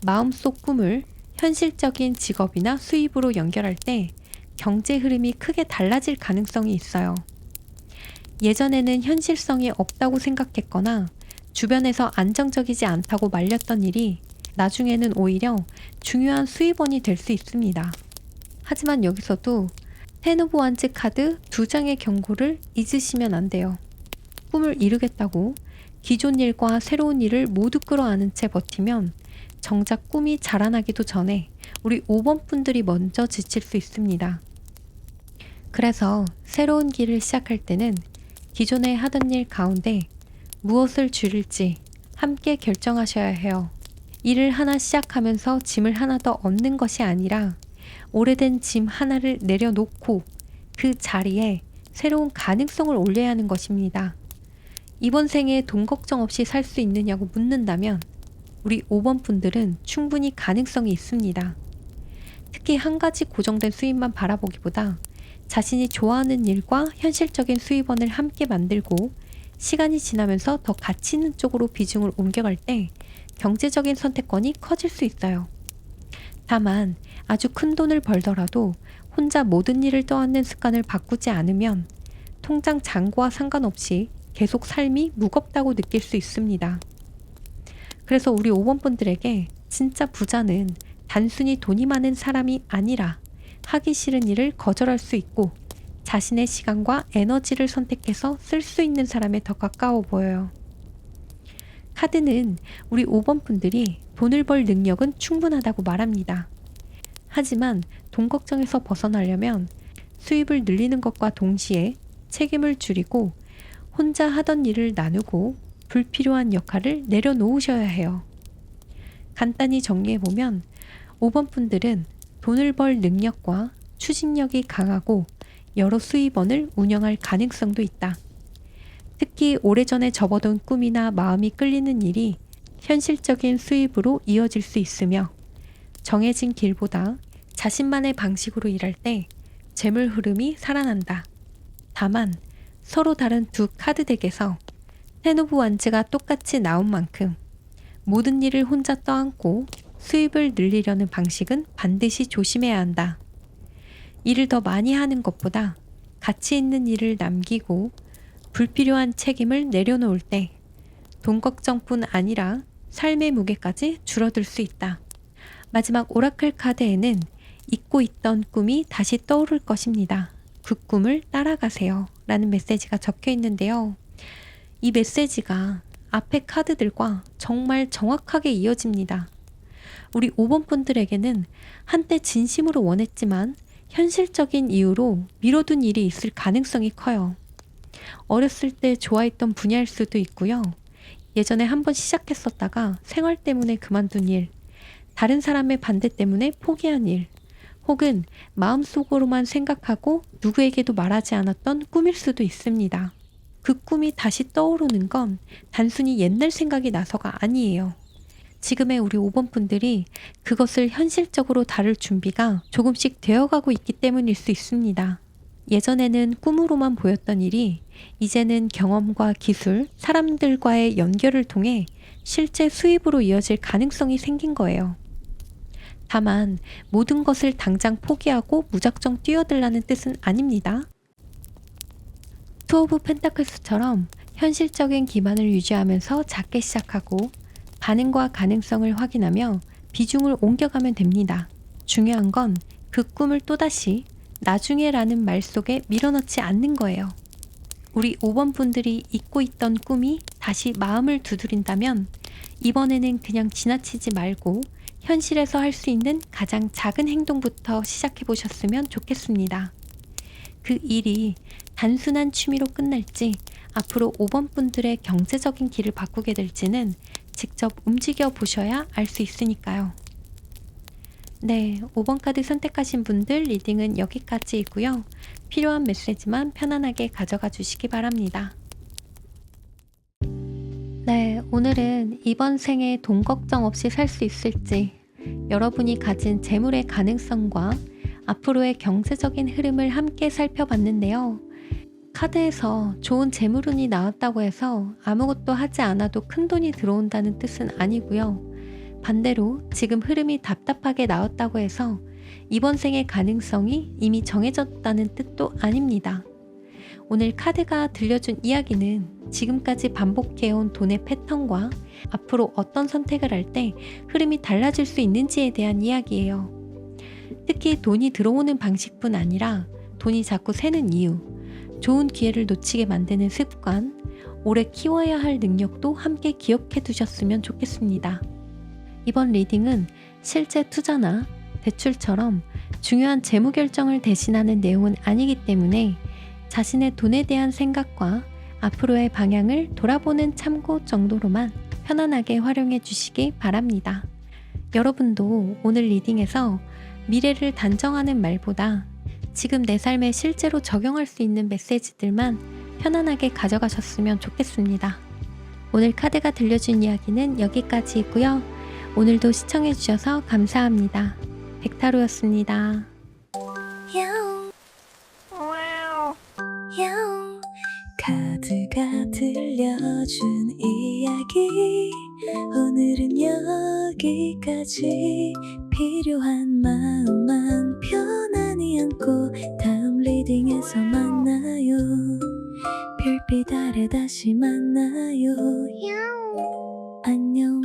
마음속 꿈을 현실적인 직업이나 수입으로 연결할 때 경제 흐름이 크게 달라질 가능성이 있어요. 예전에는 현실성이 없다고 생각했거나 주변에서 안정적이지 않다고 말렸던 일이 나중에는 오히려 중요한 수입원이 될 수 있습니다. 하지만 여기서도 텐 오브 완즈 카드 2장의 경고를 잊으시면 안 돼요. 꿈을 이루겠다고 기존 일과 새로운 일을 모두 끌어안은 채 버티면 정작 꿈이 자라나기도 전에 우리 5번 분들이 먼저 지칠 수 있습니다. 그래서 새로운 길을 시작할 때는 기존에 하던 일 가운데 무엇을 줄일지 함께 결정하셔야 해요. 일을 하나 시작하면서 짐을 하나 더 얻는 것이 아니라 오래된 짐 하나를 내려놓고 그 자리에 새로운 가능성을 올려야 하는 것입니다. 이번 생에 돈 걱정 없이 살 수 있느냐고 묻는다면 우리 5번 분들은 충분히 가능성이 있습니다. 특히 한 가지 고정된 수입만 바라보기보다 자신이 좋아하는 일과 현실적인 수입원을 함께 만들고 시간이 지나면서 더 가치 있는 쪽으로 비중을 옮겨갈 때 경제적인 선택권이 커질 수 있어요. 다만 아주 큰 돈을 벌더라도 혼자 모든 일을 떠안는 습관을 바꾸지 않으면 통장 잔고와 상관없이 계속 삶이 무겁다고 느낄 수 있습니다. 그래서 우리 5번 분들에게 진짜 부자는 단순히 돈이 많은 사람이 아니라 하기 싫은 일을 거절할 수 있고 자신의 시간과 에너지를 선택해서 쓸 수 있는 사람에 더 가까워 보여요. 카드는 우리 5번 분들이 돈을 벌 능력은 충분하다고 말합니다. 하지만 돈 걱정에서 벗어나려면 수입을 늘리는 것과 동시에 책임을 줄이고 혼자 하던 일을 나누고 불필요한 역할을 내려놓으셔야 해요. 간단히 정리해보면 5번 분들은 돈을 벌 능력과 추진력이 강하고 여러 수입원을 운영할 가능성도 있다. 특히 오래전에 접어둔 꿈이나 마음이 끌리는 일이 현실적인 수입으로 이어질 수 있으며 정해진 길보다 자신만의 방식으로 일할 때 재물 흐름이 살아난다. 다만 서로 다른 두 카드 덱에서 텐 오브 완즈가 똑같이 나온 만큼 모든 일을 혼자 떠안고 수입을 늘리려는 방식은 반드시 조심해야 한다. 일을 더 많이 하는 것보다 가치 있는 일을 남기고 불필요한 책임을 내려놓을 때 돈 걱정뿐 아니라 삶의 무게까지 줄어들 수 있다. 마지막 오라클 카드에는 잊고 있던 꿈이 다시 떠오를 것입니다. 그 꿈을 따라가세요. 라는 메시지가 적혀 있는데요. 이 메시지가 앞에 카드들과 정말 정확하게 이어집니다. 우리 5번 분들에게는 한때 진심으로 원했지만 현실적인 이유로 미뤄둔 일이 있을 가능성이 커요. 어렸을 때 좋아했던 분야일 수도 있고요. 예전에 한번 시작했었다가 생활 때문에 그만둔 일, 다른 사람의 반대 때문에 포기한 일, 혹은 마음속으로만 생각하고 누구에게도 말하지 않았던 꿈일 수도 있습니다. 그 꿈이 다시 떠오르는 건 단순히 옛날 생각이 나서가 아니에요. 지금의 우리 5번 분들이 그것을 현실적으로 다룰 준비가 조금씩 되어가고 있기 때문일 수 있습니다. 예전에는 꿈으로만 보였던 일이 이제는 경험과 기술, 사람들과의 연결을 통해 실제 수입으로 이어질 가능성이 생긴 거예요. 다만 모든 것을 당장 포기하고 무작정 뛰어들라는 뜻은 아닙니다. 투 오브 펜타클스처럼 현실적인 기반을 유지하면서 작게 시작하고 반응과 가능성을 확인하며 비중을 옮겨가면 됩니다. 중요한 건 그 꿈을 또다시 나중에라는 말 속에 밀어넣지 않는 거예요. 우리 5번 분들이 잊고 있던 꿈이 다시 마음을 두드린다면 이번에는 그냥 지나치지 말고 현실에서 할 수 있는 가장 작은 행동부터 시작해 보셨으면 좋겠습니다. 그 일이 단순한 취미로 끝날지 앞으로 5번 분들의 경제적인 길을 바꾸게 될지는 직접 움직여 보셔야 알 수 있으니까요. 네, 5번 카드 선택하신 분들 리딩은 여기까지이고요. 필요한 메시지만 편안하게 가져가 주시기 바랍니다. 네, 오늘은 이번 생에 돈 걱정 없이 살 수 있을지, 여러분이 가진 재물의 가능성과 앞으로의 경제적인 흐름을 함께 살펴봤는데요. 카드에서 좋은 재물운이 나왔다고 해서 아무것도 하지 않아도 큰 돈이 들어온다는 뜻은 아니고요. 반대로 지금 흐름이 답답하게 나왔다고 해서 이번 생의 가능성이 이미 정해졌다는 뜻도 아닙니다. 오늘 카드가 들려준 이야기는 지금까지 반복해온 돈의 패턴과 앞으로 어떤 선택을 할 때 흐름이 달라질 수 있는지에 대한 이야기예요. 특히 돈이 들어오는 방식뿐 아니라 돈이 자꾸 새는 이유, 좋은 기회를 놓치게 만드는 습관, 오래 키워야 할 능력도 함께 기억해 두셨으면 좋겠습니다. 이번 리딩은 실제 투자나 대출처럼 중요한 재무 결정을 대신하는 내용은 아니기 때문에 자신의 돈에 대한 생각과 앞으로의 방향을 돌아보는 참고 정도로만 편안하게 활용해 주시기 바랍니다. 여러분도 오늘 리딩에서 미래를 단정하는 말보다 지금 내 삶에 실제로 적용할 수 있는 메시지들만 편안하게 가져가셨으면 좋겠습니다. 오늘 카드가 들려준 이야기는 여기까지이고요. 오늘도 시청해주셔서 감사합니다. 백타로였습니다. 야옹 야옹 카드가 들려준 이야기 오늘은 여기까지 필요한 마음만 편안히 안고 다음 리딩에서 만나요 별빛 아래 다시 만나요 안녕